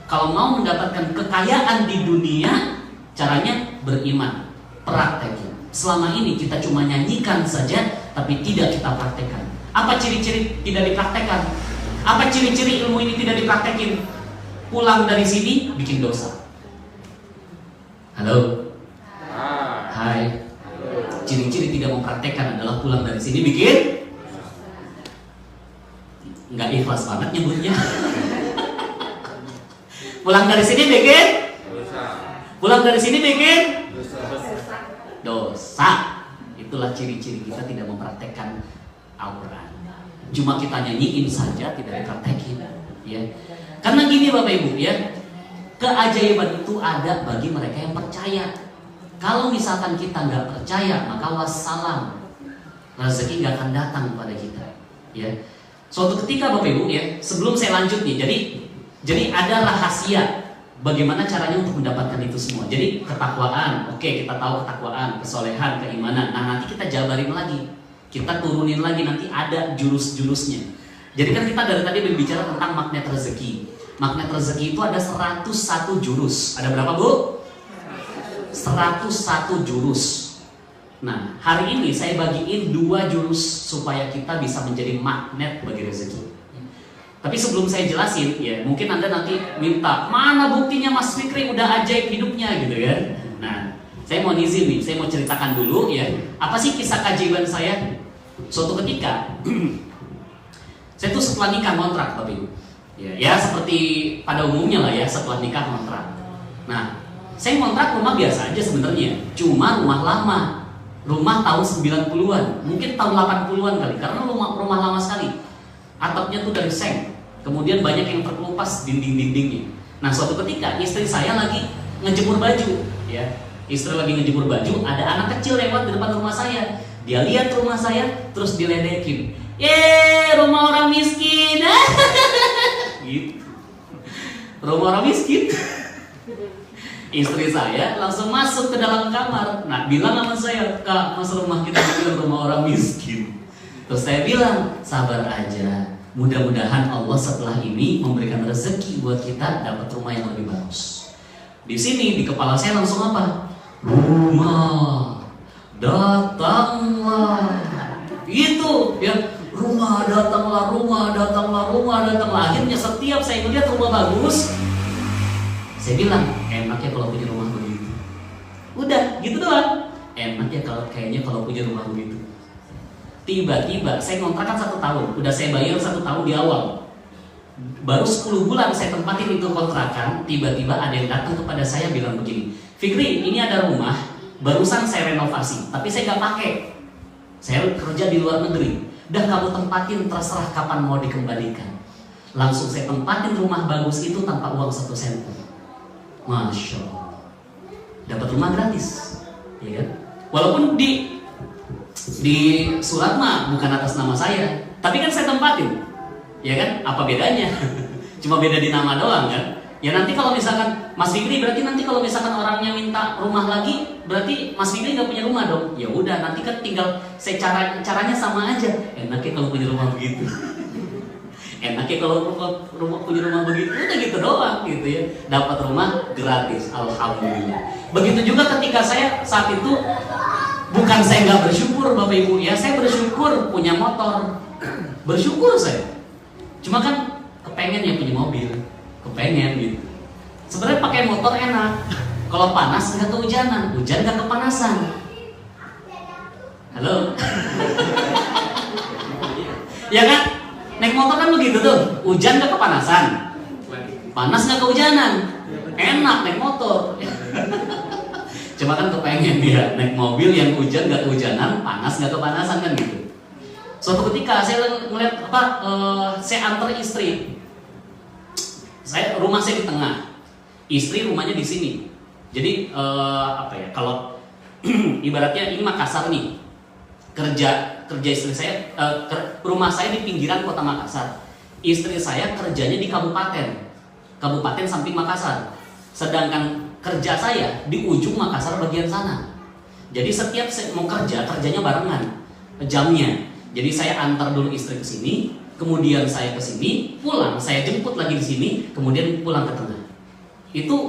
Kalau mau mendapatkan kekayaan di dunia, caranya beriman. Praktekin. Selama ini kita cuma nyanyikan saja, tapi tidak kita praktekkan. Apa ciri-ciri tidak dipraktekkan? Apa ciri-ciri ilmu ini tidak dipraktekin? Pulang dari sini bikin dosa. Halo? Hai. Ciri-ciri tidak mempraktekkan adalah pulang dari sini bikin nggak ikhlas banget nyebutnya. Pulang dari sini bikin pulang dari sini bikin dosa. Itulah ciri-ciri kita tidak mempraktekkan Al-Quran. Cuma kita nyanyiin saja, tidak dipraktekin, ya. Karena gini Bapak Ibu, ya, keajaiban itu ada bagi mereka yang percaya. Kalau misalkan kita nggak percaya, maka wassalam, rezeki nggak akan datang kepada kita, ya. Suatu ketika Bapak Ibu, ya, sebelum saya lanjut nih, jadi ada rahasia bagaimana caranya untuk mendapatkan itu semua. Jadi ketakwaan, oke, kita tahu ketakwaan, kesolehan, keimanan. Nah nanti kita jabarin lagi, kita turunin lagi, nanti ada jurus-jurusnya. Jadi kan kita dari tadi berbicara tentang magnet rezeki. Magnet rezeki itu ada 101 jurus. Ada berapa Bu? 101 jurus. Nah hari ini saya bagiin 2 jurus supaya kita bisa menjadi magnet bagi rezeki. Tapi sebelum saya jelasin, ya mungkin Anda nanti minta, mana buktinya Mas Fikri udah ajaib hidupnya gitu kan. Nah saya mau izin nih, saya mau ceritakan dulu ya, apa sih kisah keajaiban saya. Suatu ketika saya tuh setelah nikah kontrak Bapak Ibu. Ya seperti pada umumnya lah ya, setelah nikah kontrak. Nah saya kontrak rumah biasa aja sebenarnya, cuma rumah lama, rumah tahun 90-an, mungkin tahun 80-an kali, karena rumah lama sekali. Atapnya tuh dari seng, kemudian banyak yang terkelupas dinding-dindingnya. Nah suatu ketika istri saya lagi ngejemur baju, ya, istri lagi ngejemur baju, ada anak kecil lewat di depan rumah saya. Dia lihat rumah saya, terus diledekin, rumah orang miskin, gitu. Rumah orang miskin. Istri saya langsung masuk ke dalam kamar. Nah bilang sama saya, Kak, mas rumah kita bilang rumah orang miskin. Terus saya bilang, sabar aja. Mudah-mudahan Allah setelah ini memberikan rezeki buat kita dapat rumah yang lebih bagus. Di sini di kepala saya langsung apa? Rumah datanglah. Itu ya, rumah datanglah, rumah datanglah, rumah datanglah. Akhirnya setiap saya melihat rumah bagus, saya bilang, enak ya kalau punya rumah begitu. Udah, gitu doang. Enak ya kayaknya kalau punya rumah begitu. Tiba-tiba saya ngontrak kan 1 tahun, udah saya bayar 1 tahun di awal. Baru 10 bulan saya tempatin itu kontrakan, tiba-tiba ada yang datang kepada saya bilang begini, Fikri, ini ada rumah, barusan saya renovasi, tapi saya nggak pakai. Saya kerja di luar negeri. Udah kamu tempatin, terserah kapan mau dikembalikan. Langsung saya tempatin rumah bagus itu tanpa uang 1 sen pun. Masya Allah. Dapat rumah gratis, ya kan? Walaupun di surat mah bukan atas nama saya, tapi kan saya tempatin, ya kan? Apa bedanya? Cuma beda di nama doang kan? Ya nanti kalau misalkan Mas Fikri, berarti nanti kalau misalkan orangnya minta rumah lagi, berarti Mas Fikri nggak punya rumah dong. Ya udah, nanti kan tinggal caranya sama aja. Enaknya kalau punya rumah begitu. Enaknya kalau punya rumah begitu, udah gitu doang gitu ya. Dapat rumah gratis, alhamdulillah. Begitu juga ketika saya saat itu, bukan saya nggak bersyukur Bapak Ibu, ya saya bersyukur punya motor, bersyukur saya. Cuma kan kepengen ya punya mobil, kepengen gitu. Sebenarnya pakai motor enak, kalau panas nggak kehujanan, hujan nggak kepanasan. Halo, ya kan? Naik motor kan begitu tuh, hujan nggak kepanasan, panas nggak kehujanan, enak naik motor. Cuma kan kepengen dia naik mobil yang hujan nggak kehujanan, panas nggak kepanasan kan gitu. Suatu ketika saya ngeliat saya antar istri, rumah saya di tengah, istri rumahnya di sini. Jadi kalau ibaratnya ini Makassar nih, kerja istri saya, rumah saya di pinggiran kota Makassar, istri saya kerjanya di kabupaten samping Makassar, sedangkan kerja saya di ujung Makassar bagian sana. Jadi setiap saya mau kerjanya barengan jamnya. Jadi saya antar dulu istri ke sini, kemudian saya ke sini, pulang, saya jemput lagi di sini, kemudian pulang ke tengah. Itu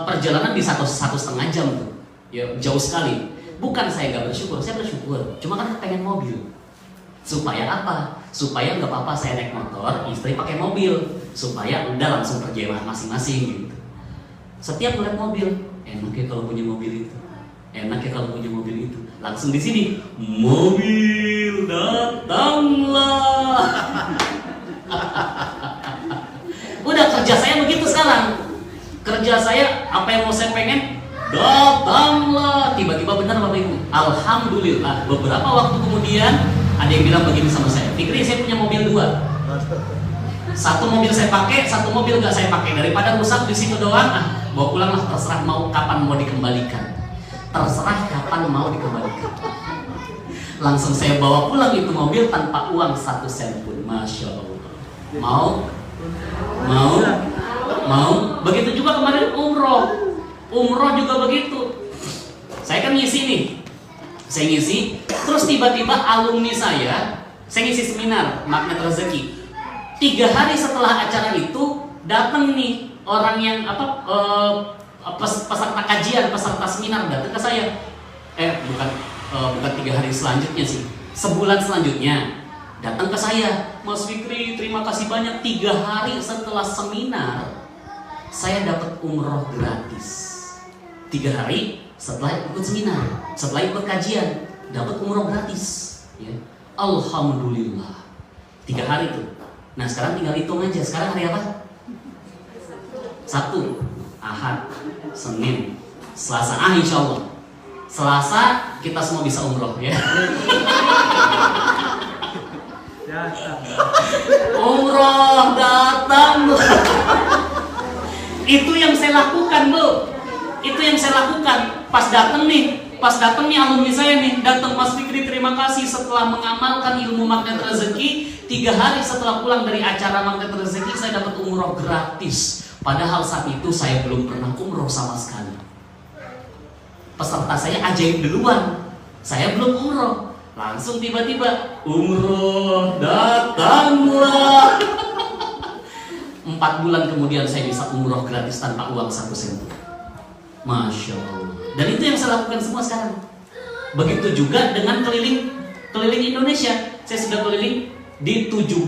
perjalanan di satu setengah jam tuh, ya jauh sekali. Bukan saya nggak bersyukur, saya bersyukur. Cuma kan pengen mobil. Supaya apa? Supaya nggak apa-apa saya naik motor, istri pakai mobil, supaya udah langsung pergi masing-masing gitu. Setiap ngeliat mobil, enaknya kalau punya mobil itu, enaknya kalau punya mobil itu. Langsung di sini, mobil datanglah. Udah kerja saya begitu sekarang. Kerja saya apa yang mau saya pengen, datanglah. Tiba-tiba benar Bapak Ibu, alhamdulillah. Beberapa waktu kemudian ada yang bilang begini sama saya, Fikri, saya punya mobil 2. Satu mobil saya pakai, satu mobil nggak saya pakai. Daripada rusak di situ doang, bawa pulanglah, terserah kapan mau dikembalikan. Terserah kapan mau dikembalikan. Langsung saya bawa pulang itu mobil tanpa uang 1 sen pun. Masya Allah. Mau. Begitu juga kemarin umroh juga begitu. Saya kan ngisi nih. Saya ngisi, terus tiba-tiba alumni saya ngisi seminar Magnet Rezeki. 3 hari setelah acara itu datang nih orang yang peserta kajian, peserta seminar datang ke saya. Bukan 3 hari selanjutnya sih, sebulan selanjutnya datang ke saya, Mas Fikri, terima kasih banyak. 3 hari setelah seminar saya dapat umroh gratis. 3 hari setelah ikut seminar, setelah ikut kajian, dapat umroh gratis. Ya. Alhamdulillah. 3 hari itu. Nah sekarang tinggal hitung aja. Sekarang hari apa? Sabtu, Ahad, Senin, Selasa. Insya Allah Selasa kita semua bisa umroh ya. Umroh datang. Itu yang saya lakukan Bu. Itu yang saya lakukan. Pas datang nih alumni saya nih, datang, Mas Fikri, terima kasih setelah mengamalkan ilmu Magnet Rezeki. 3 hari setelah pulang dari acara Magnet Rezeki, saya dapat umroh gratis. Padahal saat itu saya belum pernah umroh sama sekali. Peserta saya ajaib duluan, saya belum umroh. Langsung tiba-tiba umroh datanglah. 4 bulan kemudian saya bisa umroh gratis tanpa uang 1 sen. Masya Allah. Dan itu yang saya lakukan semua sekarang. Begitu juga dengan keliling Indonesia. Saya sudah keliling di 16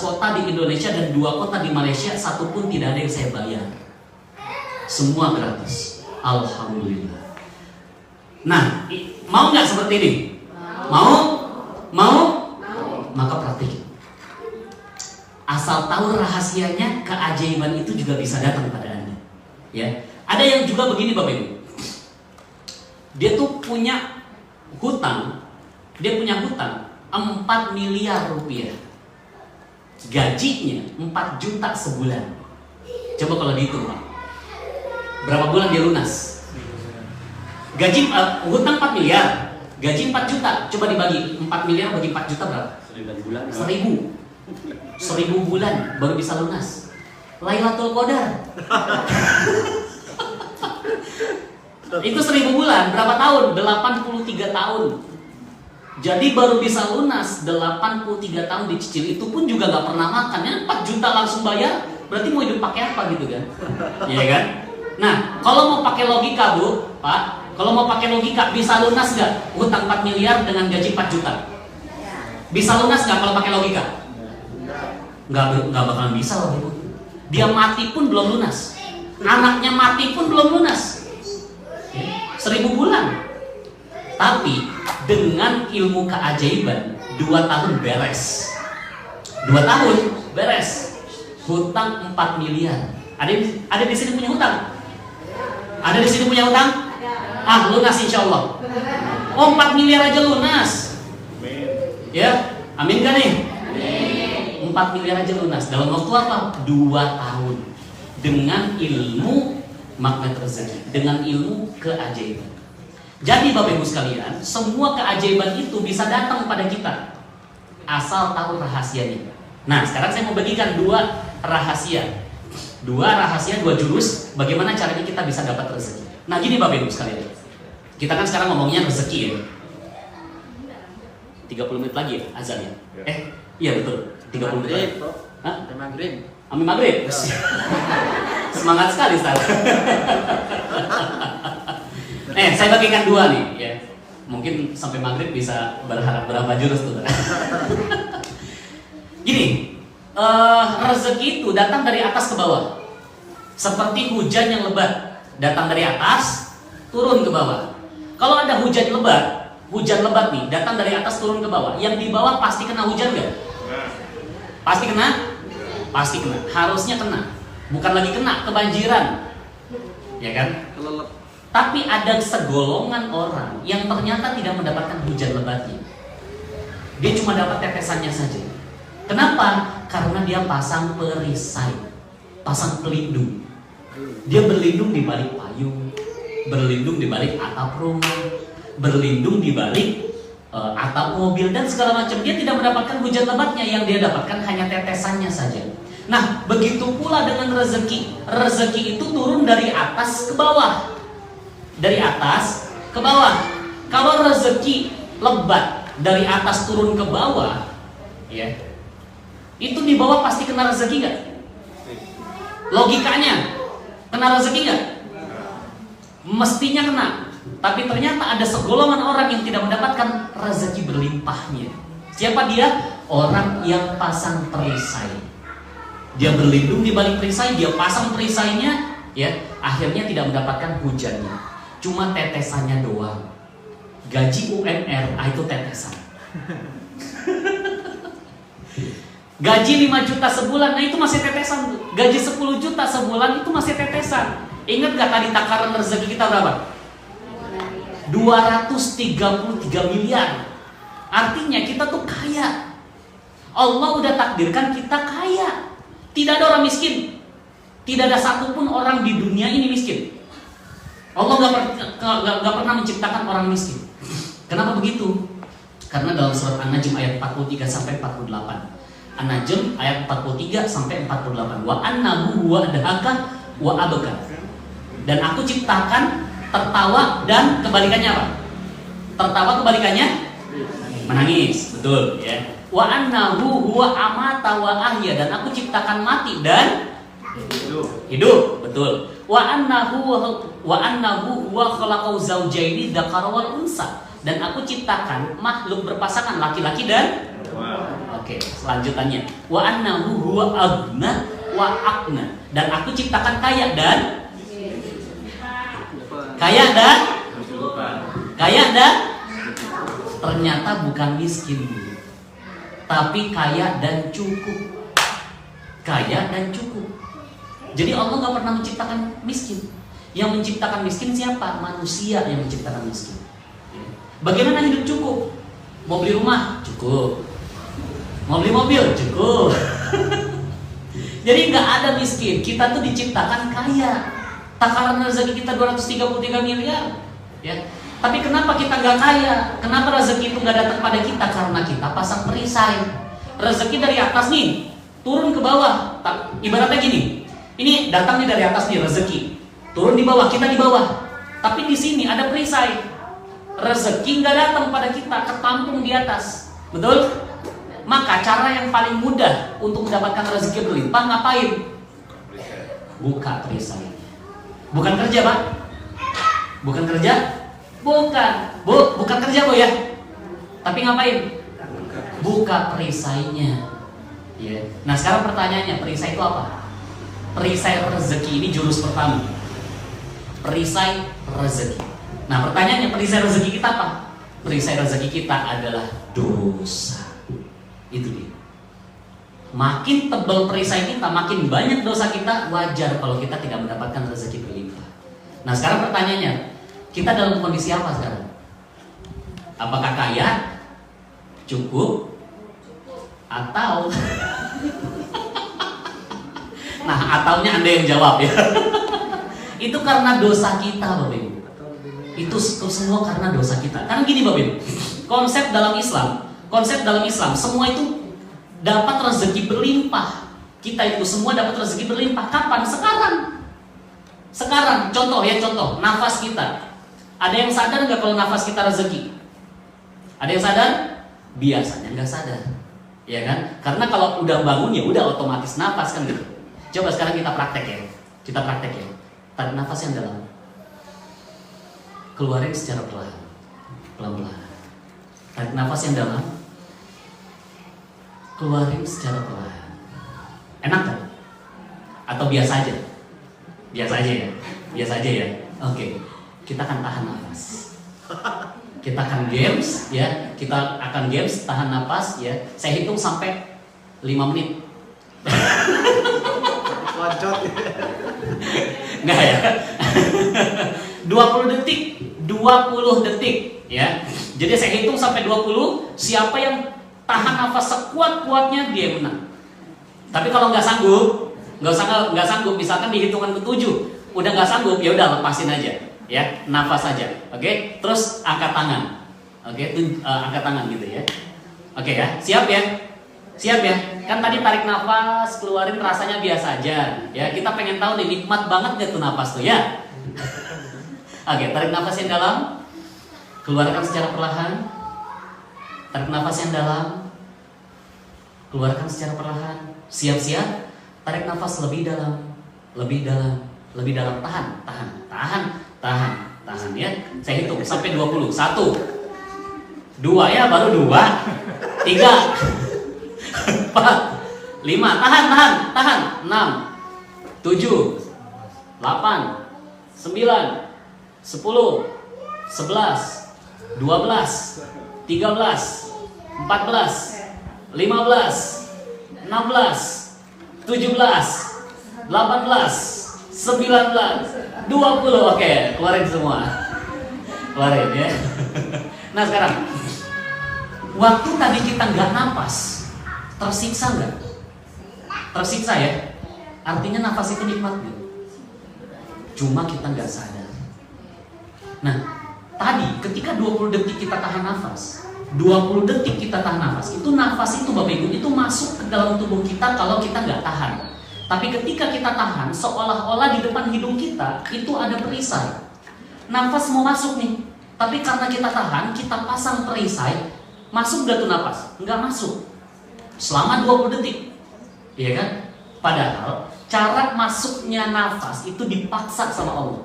kota di Indonesia dan 2 kota di Malaysia. 1 pun tidak ada yang saya bayar. Semua gratis. Alhamdulillah. Nah, mau nggak seperti ini? Mau? Maka praktik. asal tahu rahasianya, keajaiban itu juga bisa datang pada Anda. Ya, ada yang juga begini Bapak Ibu. Dia tuh punya hutang, 4 miliar rupiah. Gajinya 4 juta sebulan. Coba kalau dihitung Pak, berapa bulan dia lunas? Gaji hutang 4 miliar, gaji 4 juta. Coba dibagi 4 miliar bagi 4 juta berapa? 1000 bulan baru bisa lunas. Lailatul Qadar. Itu 1000 bulan, berapa tahun? 83 tahun. Jadi baru bisa lunas 83 tahun dicicil, itu pun juga gak pernah makan. Ya, 4 juta langsung bayar, berarti mau hidup pakai apa gitu kan? Iya kan? Nah, kalau mau pakai logika Bu, Pak, kalau mau pakai logika, bisa lunas gak hutang 4 miliar dengan gaji 4 juta? Bisa lunas gak kalau pakai logika? Gak bakalan bisa loh Ibu. Dia mati pun belum lunas, anaknya mati pun belum lunas. 1000 bulan. Tapi dengan ilmu keajaiban 2 tahun beres. 2 tahun beres. Hutang 4 miliar. Ada di sini punya hutang? Ada di sini punya hutang? Ah, lunas insya Allah. Oh, 4 miliar aja lunas. Ya, amin kan nih? 4 miliar aja lunas. Dalam waktu apa? 2 tahun. Dengan ilmu magnet rezeki, dengan ilmu keajaiban. Jadi Bapak Ibu sekalian, semua keajaiban itu bisa datang pada kita asal tahu rahasianya. Nah, sekarang saya mau bagikan 2 rahasia. 2 jurus bagaimana caranya kita bisa dapat rezeki. Nah, gini Bapak Ibu sekalian. Kita kan sekarang ngomongnya rezeki ya. 30 menit lagi ya azan ya? Iya betul. 30 menit lagi. Hah? Maghrib. Amin maghrib. Semangat sekali Ustaz. Saya bagikan 2 nih ya. Mungkin sampai maghrib bisa berharap berapa jurus tuh. Gini, rezeki itu datang dari atas ke bawah. Seperti hujan yang lebat, datang dari atas turun ke bawah. Kalau ada hujan lebat nih, datang dari atas turun ke bawah. Yang di bawah pasti kena hujan nggak? Pasti kena? Pasti kena. Harusnya kena. Bukan lagi kena, kebanjiran. Ya kan? Tapi ada segolongan orang yang ternyata tidak mendapatkan hujan lebatnya. Dia cuma dapat tetesannya saja. Kenapa? Karena dia pasang perisai, pasang pelindung. Dia berlindung di balik payung, berlindung di balik atap rumah, berlindung di balik atap mobil dan segala macam. Dia tidak mendapatkan hujan lebatnya, yang dia dapatkan hanya tetesannya saja. Nah, begitu pula dengan rezeki. Rezeki itu turun dari atas ke bawah. Dari atas ke bawah. Kalau rezeki lebat dari atas turun ke bawah, ya, itu di bawah pasti kena rezeki nggak? Logikanya, kena rezeki nggak? Mestinya kena. Tapi ternyata ada segolongan orang yang tidak mendapatkan rezeki berlimpahnya. Siapa dia? Orang yang pasang perisai. Dia berlindung di balik perisai, dia pasang perisainya, ya, akhirnya tidak mendapatkan hujannya. Cuma tetesannya doang. Gaji UMR, itu tetesan. Gaji 5 juta sebulan, nah itu masih tetesan. Gaji 10 juta sebulan itu masih tetesan. Ingat gak tadi takaran rezeki kita berapa? 233 miliar. Artinya kita tuh kaya. Allah udah takdirkan kita kaya. Tidak ada orang miskin. Tidak ada satupun orang di dunia ini miskin. Allah gak pernah menciptakan orang miskin. Kenapa begitu? Karena dalam surat An-Najm ayat 43 sampai 48. An-Najm ayat 43 sampai 48. Wa annahu huwa adhaka wa abka. Dan aku ciptakan tertawa dan kebalikannya apa? Tertawa kebalikannya menangis, betul ya. Wa annahu huwa amata wa ahya, dan aku ciptakan mati dan hidup, betul. Wa annahu huwa khalaqau zawjaini dzakara wal unsa, dan aku ciptakan makhluk berpasangan laki-laki dan Oke, selanjutannya. Wa annahu huwa aghna wa aqna, dan aku ciptakan kaya dan ternyata bukan miskin, tapi kaya dan cukup. kaya dan cukup. Jadi Allah nggak pernah menciptakan miskin. Yang menciptakan miskin siapa? Manusia yang menciptakan miskin. Bagaimana hidup cukup? Mau beli rumah? Cukup. Mau beli mobil? Cukup. Jadi nggak ada miskin. Kita tuh diciptakan kaya. Takaran rezeki kita 233 miliar. Ya. Tapi kenapa kita nggak kaya? Kenapa rezeki itu nggak datang pada kita? Karena kita pasang perisai. Rezeki dari atas nih, turun ke bawah. Ibaratnya gini. Ini datang nih dari atas nih rezeki, turun di bawah, kita di bawah. Tapi di sini ada perisai. Rezeki nggak datang pada kita, ketampung di atas. Betul? Maka cara yang paling mudah untuk mendapatkan rezeki berlimpah ngapain? Buka perisai. Bukan kerja, Pak? Bukan kerja? Bukan. Bukan kerja, Bu ya. Tapi ngapain? Buka perisainya. Ya. Nah, sekarang pertanyaannya, perisai itu apa? Perisai rezeki ini jurus pertama. Perisai rezeki. Nah, pertanyaannya, perisai rezeki kita apa? Perisai rezeki kita adalah dosa. Itu dia. Makin tebal perisai kita, makin banyak dosa kita, wajar kalau kita tidak mendapatkan rezeki berlimpah. Nah, sekarang pertanyaannya, kita dalam kondisi apa sekarang? Apakah kaya, cukup, atau nah, ataunya Anda yang jawab ya. Itu karena dosa kita, Bapak Ibu. Itu semua karena dosa kita. Karena gini, Bapak Ibu, konsep dalam Islam, semua itu dapat rezeki berlimpah. Kita itu semua dapat rezeki berlimpah. Kapan? Sekarang. Contoh, nafas kita. Ada yang sadar nggak kalau nafas kita rezeki? Ada yang sadar? Biasanya nggak sadar, ya kan? Karena kalau udah bangun ya udah otomatis nafas kan gitu. Coba sekarang kita praktek ya. Tarik nafas yang dalam, keluarin secara perlahan, pelan-pelan. Tarik nafas yang dalam, keluarin secara perlahan. Enak kan? Atau biasa aja? Biasa aja ya. Oke. Kita akan tahan nafas. Kita akan games ya. Tahan nafas ya. Saya hitung sampai 5 menit. Loncat. Enggak ya. 20 detik ya. Jadi saya hitung sampai 20, siapa yang tahan nafas sekuat-kuatnya dia menang. Tapi kalau nggak sanggup, misalkan di hitungan ke-7 udah nggak sanggup, ya udah lepasin aja ya, nafas aja. Oke? Terus angkat tangan. Oke, angkat tangan gitu ya. Oke ya, siap ya. Kan tadi tarik nafas, keluarin rasanya biasa aja. Ya, kita pengen tahu nih nikmat banget gak tuh nafas tuh ya. Oke, tarik nafas yang dalam, keluarkan secara perlahan. Tarik nafas yang dalam, keluarkan secara perlahan. Siap-siap, tarik nafas lebih dalam. Tahan ya. Saya hitung sampai 20. 1, 2 ya, baru 2, 3, 4, 5, tahan, 6, 7, 8, 9, 10, 11, 12, 13, 14, 15, 16, 17, 18, 19, 20. Oke, keluarin semua. Keluarin ya. Nah sekarang, waktu tadi kita nggak napas, tersiksa nggak? Tersiksa ya. Artinya nafas itu nikmat gitu. Cuma kita nggak sadar. Nah, tadi ketika 20 detik kita tahan nafas, 20 detik kita tahan nafas, itu nafas itu Bapak Ibu itu masuk ke dalam tubuh kita kalau kita nggak tahan. Tapi ketika kita tahan, seolah-olah di depan hidung kita itu ada perisai. Nafas mau masuk nih, tapi karena kita tahan, kita pasang perisai, masuk nggak tuh nafas? Nggak masuk. Selama 20 detik, iya kan? Padahal cara masuknya nafas itu dipaksa sama Allah.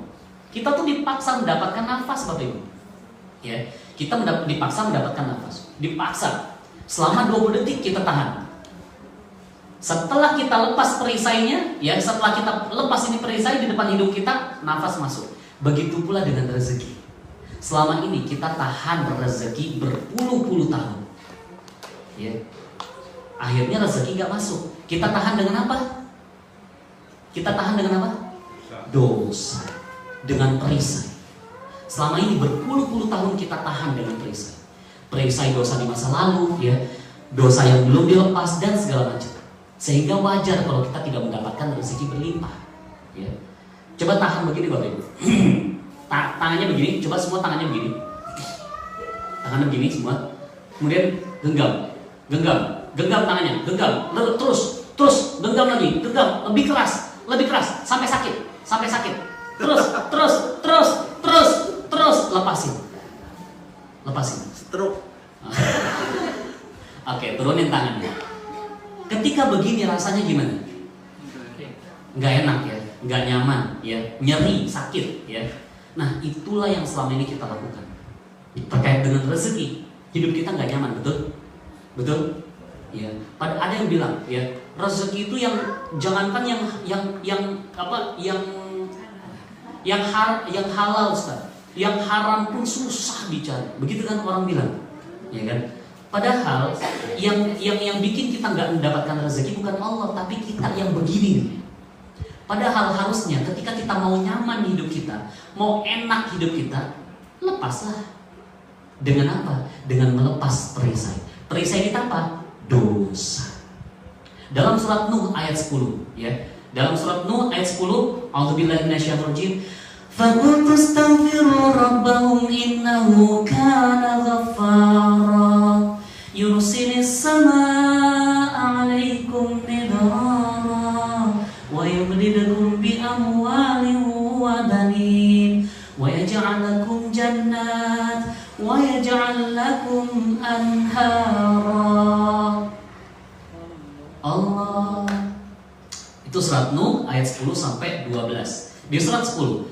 Kita tuh dipaksa mendapatkan nafas, Bapak Ibu. Ya, kita dipaksa mendapatkan nafas. Dipaksa. Selama 20 detik kita tahan. Setelah kita lepas perisainya, ya setelah kita lepas ini perisai di depan hidung kita, nafas masuk. Begitu pula dengan rezeki. Selama ini kita tahan rezeki berpuluh-puluh tahun. Ya. Akhirnya rezeki nggak masuk. Kita tahan dengan apa? Kita tahan dengan apa? Dosa. Dengan perisai. Selama ini berpuluh-puluh tahun kita tahan dengan perisai. Perisai dosa di masa lalu, ya, dosa yang belum dilepas dan segala macam. Sehingga wajar kalau kita tidak mendapatkan rezeki berlimpah. Ya. Coba tahan begini Bapak Ibu. Tangannya begini, coba semua tangannya begini. Tangannya begini semua. Kemudian genggam, genggam tangannya, genggam. Terus genggam lagi, genggam lebih keras, sampai sakit. Terus lepasin. Stroke. Oke, turunin tangannya. Ketika begini rasanya gimana? Nggak enak ya, nggak nyaman ya, nyeri, sakit ya. Nah, itulah yang selama ini kita lakukan terkait dengan rezeki. Hidup kita nggak nyaman, betul? Ya. Ada yang bilang ya, rezeki itu yang jangankan yang halal, Ustaz. Yang haram pun susah dicari. Begitu kan orang bilang, ya kan? Padahal yang bikin kita nggak mendapatkan rezeki bukan Allah, tapi kita yang begini. Padahal harusnya ketika kita mau nyaman hidup kita, mau enak hidup kita, lepaslah. Dengan apa? Dengan melepas perisai. Perisai kita apa? Dosa. Dalam surat Nuh ayat 10, ya. Dalam surat Nuh ayat 10, A'udzubillahi minasyaitonir rajim. فَقُلْتُ اسْتَغْفِرُوا رَبَّكُمْ إِنَّهُ كَانَ غَفَّارًا يُرْسِلِ السَّمَاءَ عَلَيْكُمْ مِدْرَارًا وَيُمْدِدْكُمْ بِأَمْوَالٍ وَبَنِينَ وَيَجْعَلْ لَكُمْ جَنَّاتٍ وَيَجْعَلْ لَكُمْ أَنْهَارًا. Allah. Itu surat Nuh ayat 10 sampai 12. Di surat 10,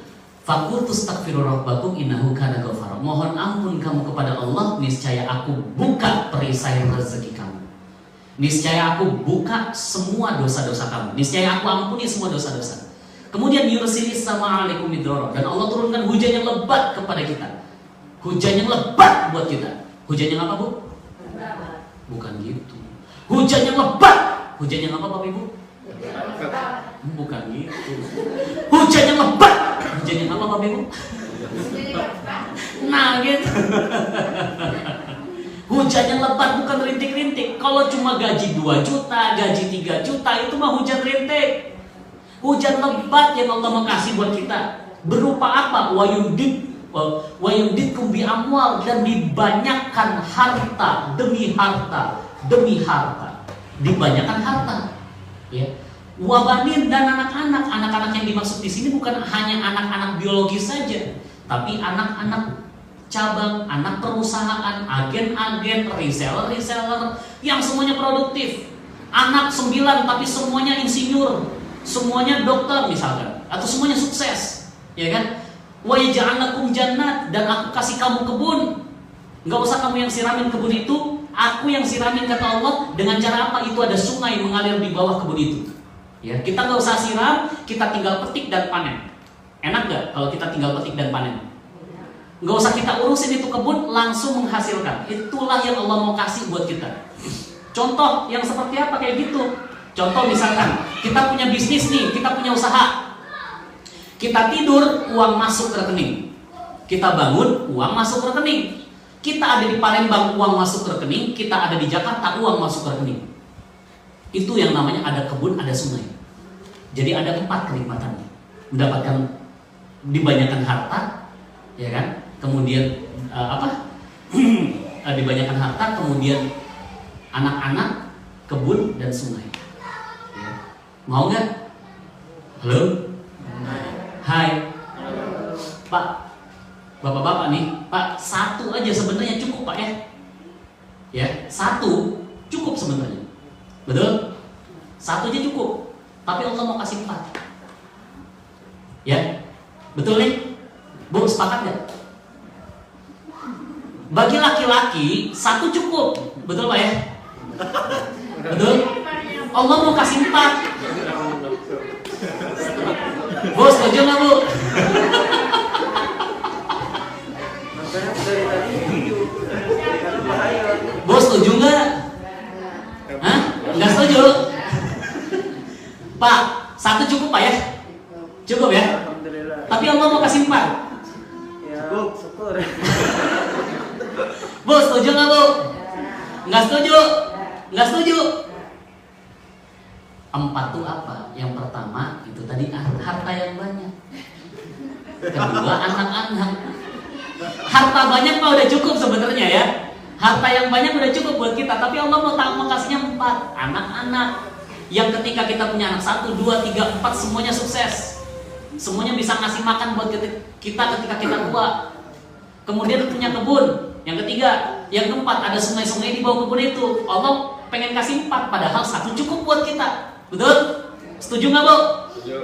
Faqultu astaghfiru rabbakum innahu kana ghafara. Mohon ampun kamu kepada Allah, niscaya aku buka perisai rezeki kamu. Niscaya aku buka semua dosa-dosa kamu. Niscaya aku ampuni semua dosa-dosa. Kemudian yursilis sama alaikum midrara, dan Allah turunkan hujan yang lebat kepada kita. Hujan yang lebat buat kita. Hujan yang apa, Bu? Bukan gitu. Hujan yang lebat. Hujan yang apa, Bapak Ibu? Bukan gitu. Hujan yang lebat. Hujan yang apa, Bapak Ibu? Nah gitu. Hujan yang lebat, bukan rintik-rintik. Kalau cuma gaji 2 juta, gaji 3 juta, itu mah hujan rintik. Hujan lebat yang Allah mau kasih buat kita. Berupa apa? Wayumditkum bi amwal, dan dibanyakan harta demi harta demi harta. Dibanyakan harta. Ya. Wabanin dan anak-anak yang dimaksud di sini bukan hanya anak-anak biologis saja, tapi anak-anak cabang, anak perusahaan, agen-agen, reseller yang semuanya produktif. Anak 9 tapi semuanya insinyur, semuanya dokter misalkan, atau semuanya sukses, ya kan? Wa yaj'alakum jannat, dan aku kasih kamu kebun. Enggak usah kamu yang siramin kebun itu, aku yang siramin kata Allah. Dengan cara apa? Itu ada sungai mengalir di bawah kebun itu. Ya, kita nggak usah siram, kita tinggal petik dan panen. Enak nggak kalau kita tinggal petik dan panen? Nggak usah kita urusin itu kebun, langsung menghasilkan. Itulah yang Allah mau kasih buat kita. Contoh yang seperti apa kayak gitu? Contoh misalkan kita punya bisnis nih, kita punya usaha. Kita tidur, uang masuk ke rekening. Kita bangun, uang masuk ke rekening. Kita ada di Palembang, uang masuk ke rekening. Kita ada di Jakarta, uang masuk ke rekening. Itu yang namanya ada kebun, ada sungai. Jadi ada 4 kenikmatan. Mendapatkan dibanyakan harta, ya kan? Kemudian dibanyakan harta, kemudian anak-anak, kebun, dan sungai. Ya. Mau nggak? Halo? Hai. Pak, bapak-bapak nih, Pak, 1 aja sebenarnya cukup, Pak ya. Ya, 1 cukup sebenarnya. Betul? 1 aja cukup. Tapi Allah mau kasih 4. Ya? Betul nih? Bu, sepakat gak? Bagi laki-laki 1 cukup. Betul Pak ya? Betul? Allah mau kasih 4. Bu, setuju gak Bu? Makanya dari tadi setuju. Karena bahaya. Bu, setuju gak? Hah? Nggak setuju? Pak, 1 cukup Pak ya? Cukup ya? Alhamdulillah. Tapi Allah mau kasih 4. Ya, syukur. Bu, setuju nggak Bu? Nggak setuju? Nggak setuju? 4 tuh apa? Yang pertama itu tadi harta yang banyak. Kedua anak-anak. Harta banyak mah udah cukup sebenarnya ya. Harta yang banyak udah cukup buat kita. Tapi Allah mau kasihnya 4 anak-anak. Yang ketika kita punya anak 1, 2, 3, 4 semuanya sukses. Semuanya bisa ngasih makan buat kita ketika kita tua. Kemudian punya kebun. Yang ketiga, yang keempat ada sungai-sungai di bawah kebun itu. Allah pengen kasih 4, padahal 1 cukup buat kita. Betul? Setuju nggak Bu? Setuju.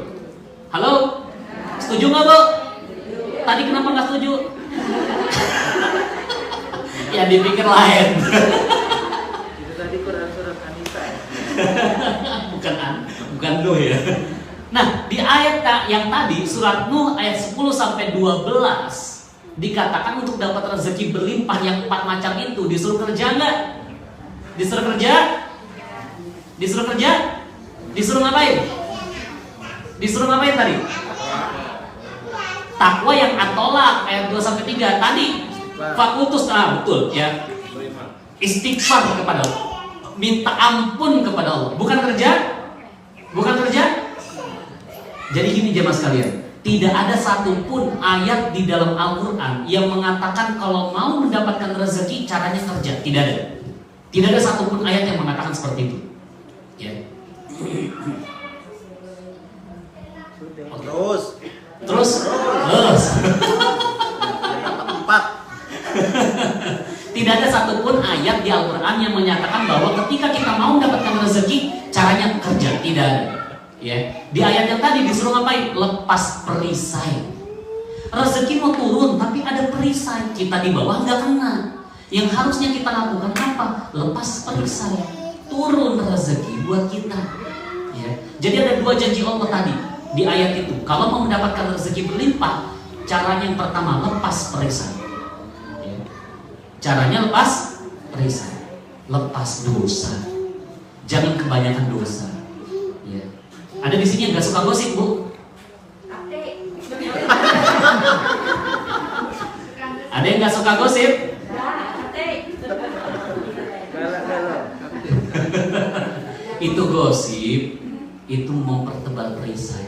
Halo? Setuju nggak Bu? Tadi kenapa nggak setuju? Ya dipikir lain. Itu tadi Quran surat An-Nisa. bukan Nuh ya. Nah, di ayat yang tadi surat Nuh ayat 10 sampai 12 dikatakan untuk dapat rezeki berlimpah yang 4 macam itu disuruh kerja nggak? Disuruh kerja? Disuruh kerja? Disuruh ngapain? Disuruh ngapain tadi? Takwa yang atolak ayat 2 sampai 3 tadi. Fakultus, betul ya. Istighfar kepada Allah. Minta ampun kepada Allah. Bukan kerja? Bukan kerja? Jadi gini jemaah sekalian, tidak ada satupun ayat di dalam Al-Quran yang mengatakan kalau mau mendapatkan rezeki caranya kerja. Tidak ada. Tidak ada satupun ayat yang mengatakan seperti itu. Ya. Terus. Tidak ada satupun ayat di Al-Quran yang menyatakan bahwa ketika kita mau mendapatkan rezeki caranya kerja. Tidak ada. Ya. Di ayat yang tadi disuruh ngapain? Lepas perisai. Rezeki mau turun tapi ada perisai. Kita di bawah nggak kena. Yang harusnya kita lakukan apa? Lepas perisai. Turun rezeki buat kita. Ya. Jadi ada 2 janji Allah tadi di ayat itu. Kalau mau mendapatkan rezeki berlimpah, caranya yang pertama lepas perisai. Ya. Caranya lepas perisai, lepas dosa. Jangan kebanyakan dosa. Ya. Ada di sini yang nggak suka gosip Bu? Ada yang nggak suka gosip? Itu gosip, itu mempertebal perisai.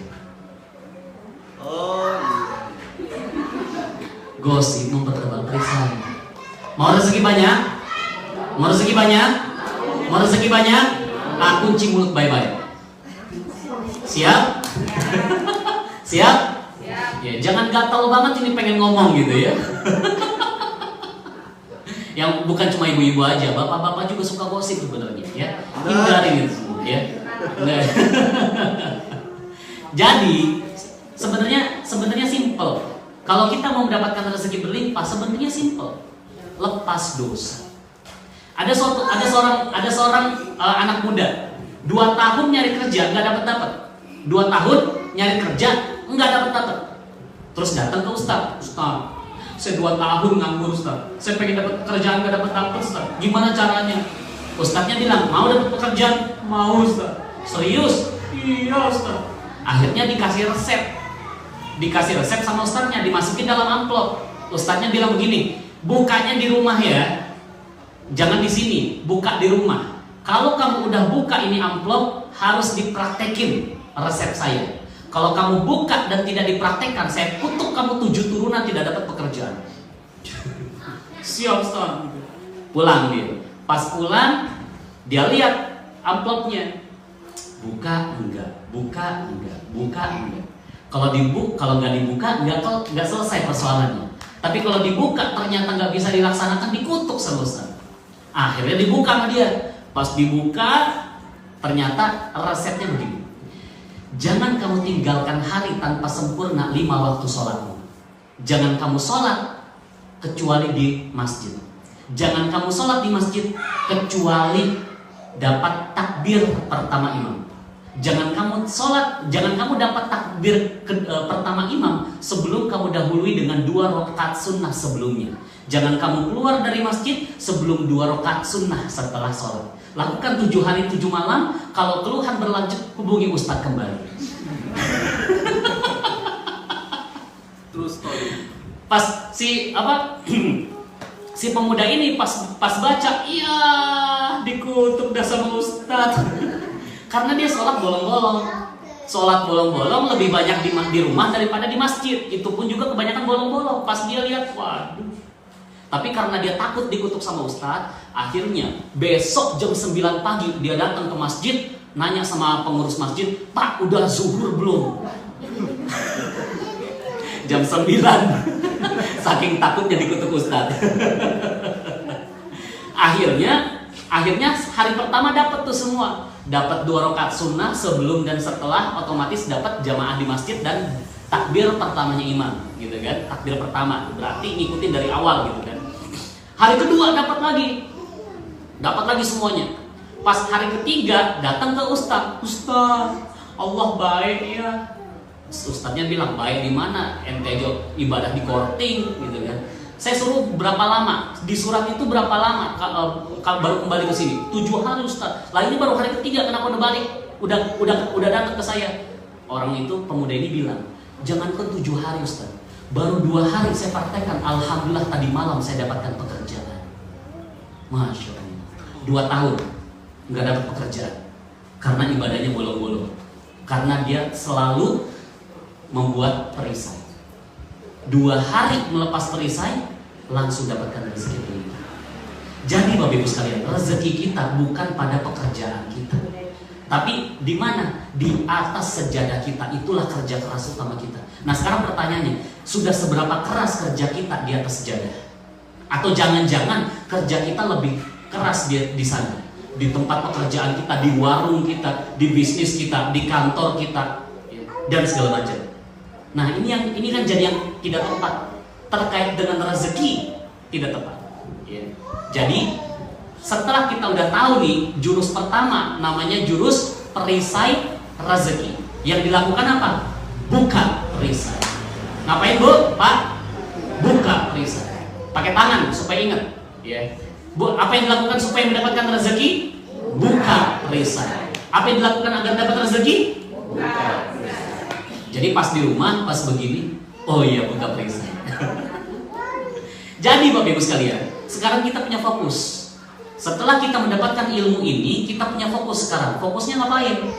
Gosip mempertebal perisai. Mau rezeki banyak? Mau rezeki banyak? Mau rezeki banyak? Kunci mulut baik-baik. Siap? Siap? Ya, jangan gatal banget ini pengen ngomong gitu ya. Yang bukan cuma ibu-ibu aja, bapak-bapak juga suka gosip sebenarnya ya. Hindarin itu semua ya. Nah. Jadi sebenarnya simple. Kalau kita mau mendapatkan rezeki berlimpah sebenarnya simple. Lepas dosa. Ada seorang anak muda 2 tahun nyari kerja nggak dapat. 2 tahun nyari kerja nggak dapat. Terus datang ke Ustaz, saya 2 tahun nganggur Ustaz. Saya pengen dapat pekerjaan nggak dapat Ustaz. Gimana caranya? Ustaznya bilang mau dapat pekerjaan, mau Ustaz. Serius? Iya Ustaz. Akhirnya dikasih resep sama Ustaznya, dimasukin dalam amplop. Ustaznya bilang begini, bukanya di rumah ya, jangan di sini, buka di rumah. Kalau kamu udah buka ini amplop, harus dipraktekin resep saya. Kalau kamu buka dan tidak dipraktekkan, saya kutuk kamu 7 turunan tidak dapat pekerjaan. Siap Ustaz. Pulang dia. Pas pulang, dia lihat amplopnya. Buka enggak. Kalau nggak dibuka nggak selesai persoalannya. Tapi kalau dibuka ternyata nggak bisa dilaksanakan, dikutuk sama Ustaz. Akhirnya dibuka sama dia. Pas dibuka ternyata resepnya begini. Jangan kamu tinggalkan hari tanpa sempurna 5 waktu sholatmu. Jangan kamu sholat kecuali di masjid. Jangan kamu sholat di masjid kecuali dapat takbir pertama imam. Jangan kamu sholat, jangan kamu dapat takbir pertama imam sebelum kamu dahului dengan 2 rakaat sunnah sebelumnya. Jangan kamu keluar dari masjid sebelum 2 rakaat sunnah setelah sholat. Lakukan 7 hari 7 malam. Kalau keluhan berlanjut, hubungi Ustadz kembali. Terus story. Pas si pemuda ini pas baca, iya dikutuk dah sama Ustadz. Karena dia sholat bolong-bolong. Sholat bolong-bolong lebih banyak di rumah daripada di masjid. Itu pun juga kebanyakan bolong-bolong. Pas dia lihat, waduh. Tapi karena dia takut dikutuk sama Ustadz, akhirnya besok jam 9 pagi dia datang ke masjid, nanya sama pengurus masjid, "Pak, udah zuhur belum?" Jam 9. Saking takutnya dikutuk Ustadz. Akhirnya hari pertama dapat tuh semua. Dapat 2 rakaat sunnah sebelum dan setelah, otomatis dapat jamaah di masjid dan takbir pertamanya imam, gitu kan? Takbir pertama, berarti ngikutin dari awal, gitu kan? Hari kedua dapat lagi semuanya. Pas hari ketiga datang ke Ustadz, Allah baik ya. Ustadznya bilang, baik di mana? Ente ibadah di korting, gitu kan? Saya suruh berapa lama? Di surat itu berapa lama baru kembali ke sini? 7 hari Ustaz. Lah ini baru hari ketiga, kenapa udah balik? Udah datang ke saya. Orang itu, pemuda ini bilang, jangankan 7 hari Ustaz. Baru 2 hari saya praktekkan. Alhamdulillah tadi malam saya dapatkan pekerjaan. Masya Allah. 2 tahun nggak dapat pekerjaan karena ibadahnya bolong-bolong. Karena dia selalu membuat perisai. 2 hari melepas perisai, langsung dapatkan rezeki itu. Jadi Bapak Ibu sekalian, rezeki kita bukan pada pekerjaan kita, tapi di mana? Di atas sejadah kita. Itulah kerja keras utama kita. Nah sekarang pertanyaannya, sudah seberapa keras kerja kita di atas sejadah? Atau jangan-jangan kerja kita lebih keras di sana, di tempat pekerjaan kita, di warung kita, di bisnis kita, di kantor kita, dan segala macam. Nah ini kan jadi yang tidak tepat terkait dengan rezeki, tidak tepat. Ya. Jadi setelah kita udah tahu nih jurus pertama namanya jurus perisai rezeki. Yang dilakukan apa? Buka perisai. Ngapain Bu? Pak? Buka perisai. Pakai tangan supaya ingat. Ya. Bu, apa yang dilakukan supaya mendapatkan rezeki? Buka perisai. Apa yang dilakukan agar dapat rezeki? Buka perisai. Jadi pas di rumah, pas begini, oh iya buka perisai. Jadi Bapak Ibu sekalian, sekarang kita punya fokus. Setelah kita mendapatkan ilmu ini, kita punya fokus sekarang. Fokusnya ngapain?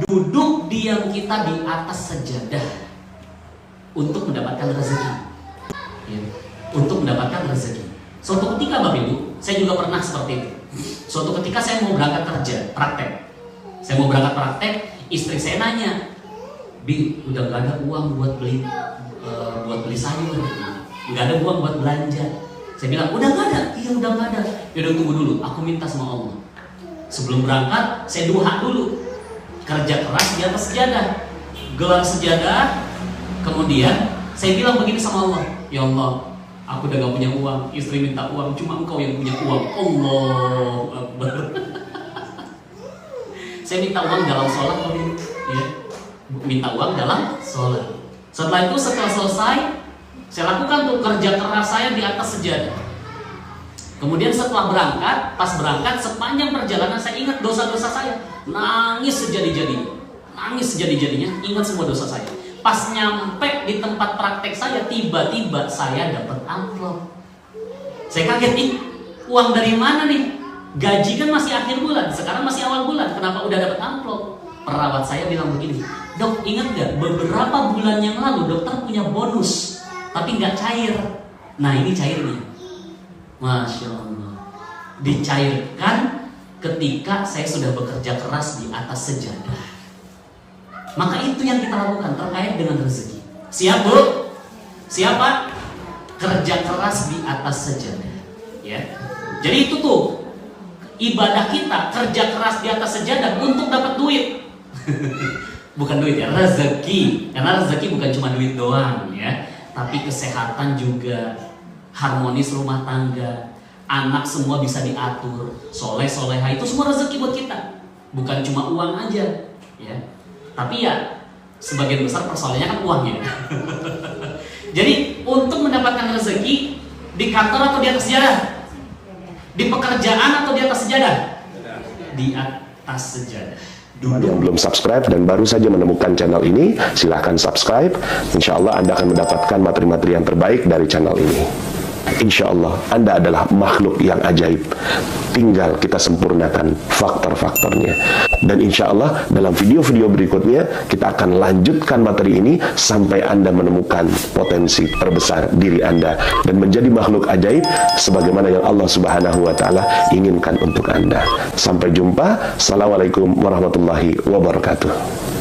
Duduk diam kita di atas sejadah untuk mendapatkan rezeki. Ya, untuk mendapatkan rezeki. Suatu ketika Bapak Ibu, saya juga pernah seperti itu. Suatu ketika saya mau berangkat kerja, praktek. Saya mau berangkat praktek, istri saya nanya, "Bi, udah gak ada uang buat beli sayur, nggak ada uang buat belanja." Saya bilang, "Udah gak ada." "Iya udah gak ada." "Yaudah tunggu dulu, aku minta sama Allah. Sebelum berangkat, saya duha dulu. Kerja keras di atas sejadah, gelar sejadah. Kemudian saya bilang begini sama Allah, ya Allah, aku udah gak punya uang, istri minta uang, cuma Engkau yang punya uang. Allahu Akbar." Saya minta uang dalam sholat, ya. Minta uang dalam sholat. Setelah itu, setelah selesai, saya lakukan tuh kerja keras saya di atas sejadah. Kemudian setelah berangkat, pas berangkat sepanjang perjalanan saya ingat dosa-dosa saya, nangis sejadi-jadinya, ingat semua dosa saya. Pas nyampe di tempat praktek saya, tiba-tiba saya dapat amplop. Saya kaget nih, uang dari mana nih? Gaji kan masih akhir bulan, sekarang masih awal bulan, kenapa udah dapat amplop? Perawat saya bilang begini, "Dok, ingat gak beberapa bulan yang lalu dokter punya bonus tapi nggak cair." Nah ini cairnya, Masya Allah, dicairkan ketika saya sudah bekerja keras di atas sejadah. Maka itu yang kita lakukan terkait dengan rezeki. Siap Bu? Siapa? Kerja keras di atas sejadah, ya. Jadi itu tuh ibadah kita, kerja keras di atas sejadah untuk dapat duit. Bukan duit ya, rezeki. Karena rezeki bukan cuma duit doang ya, tapi kesehatan juga, harmonis rumah tangga, anak semua bisa diatur, soleh soleha, itu semua rezeki buat kita. Bukan cuma uang aja ya. Tapi ya sebagian besar persoalannya kan uang ya. Jadi untuk mendapatkan rezeki di kantor atau di atas sejadah? Di pekerjaan atau di atas sejadah? Di atas sejadah. Yang belum subscribe dan baru saja menemukan channel ini, silahkan subscribe. Insya Allah Anda akan mendapatkan materi-materi yang terbaik dari channel ini. Insya Allah Anda adalah makhluk yang ajaib. Tinggal kita sempurnakan faktor-faktornya. Dan insya Allah dalam video-video berikutnya kita akan lanjutkan materi ini sampai Anda menemukan potensi terbesar diri Anda dan menjadi makhluk ajaib sebagaimana yang Allah Subhanahu wa Ta'ala inginkan untuk Anda. Sampai jumpa. Assalamualaikum warahmatullahi wabarakatuh.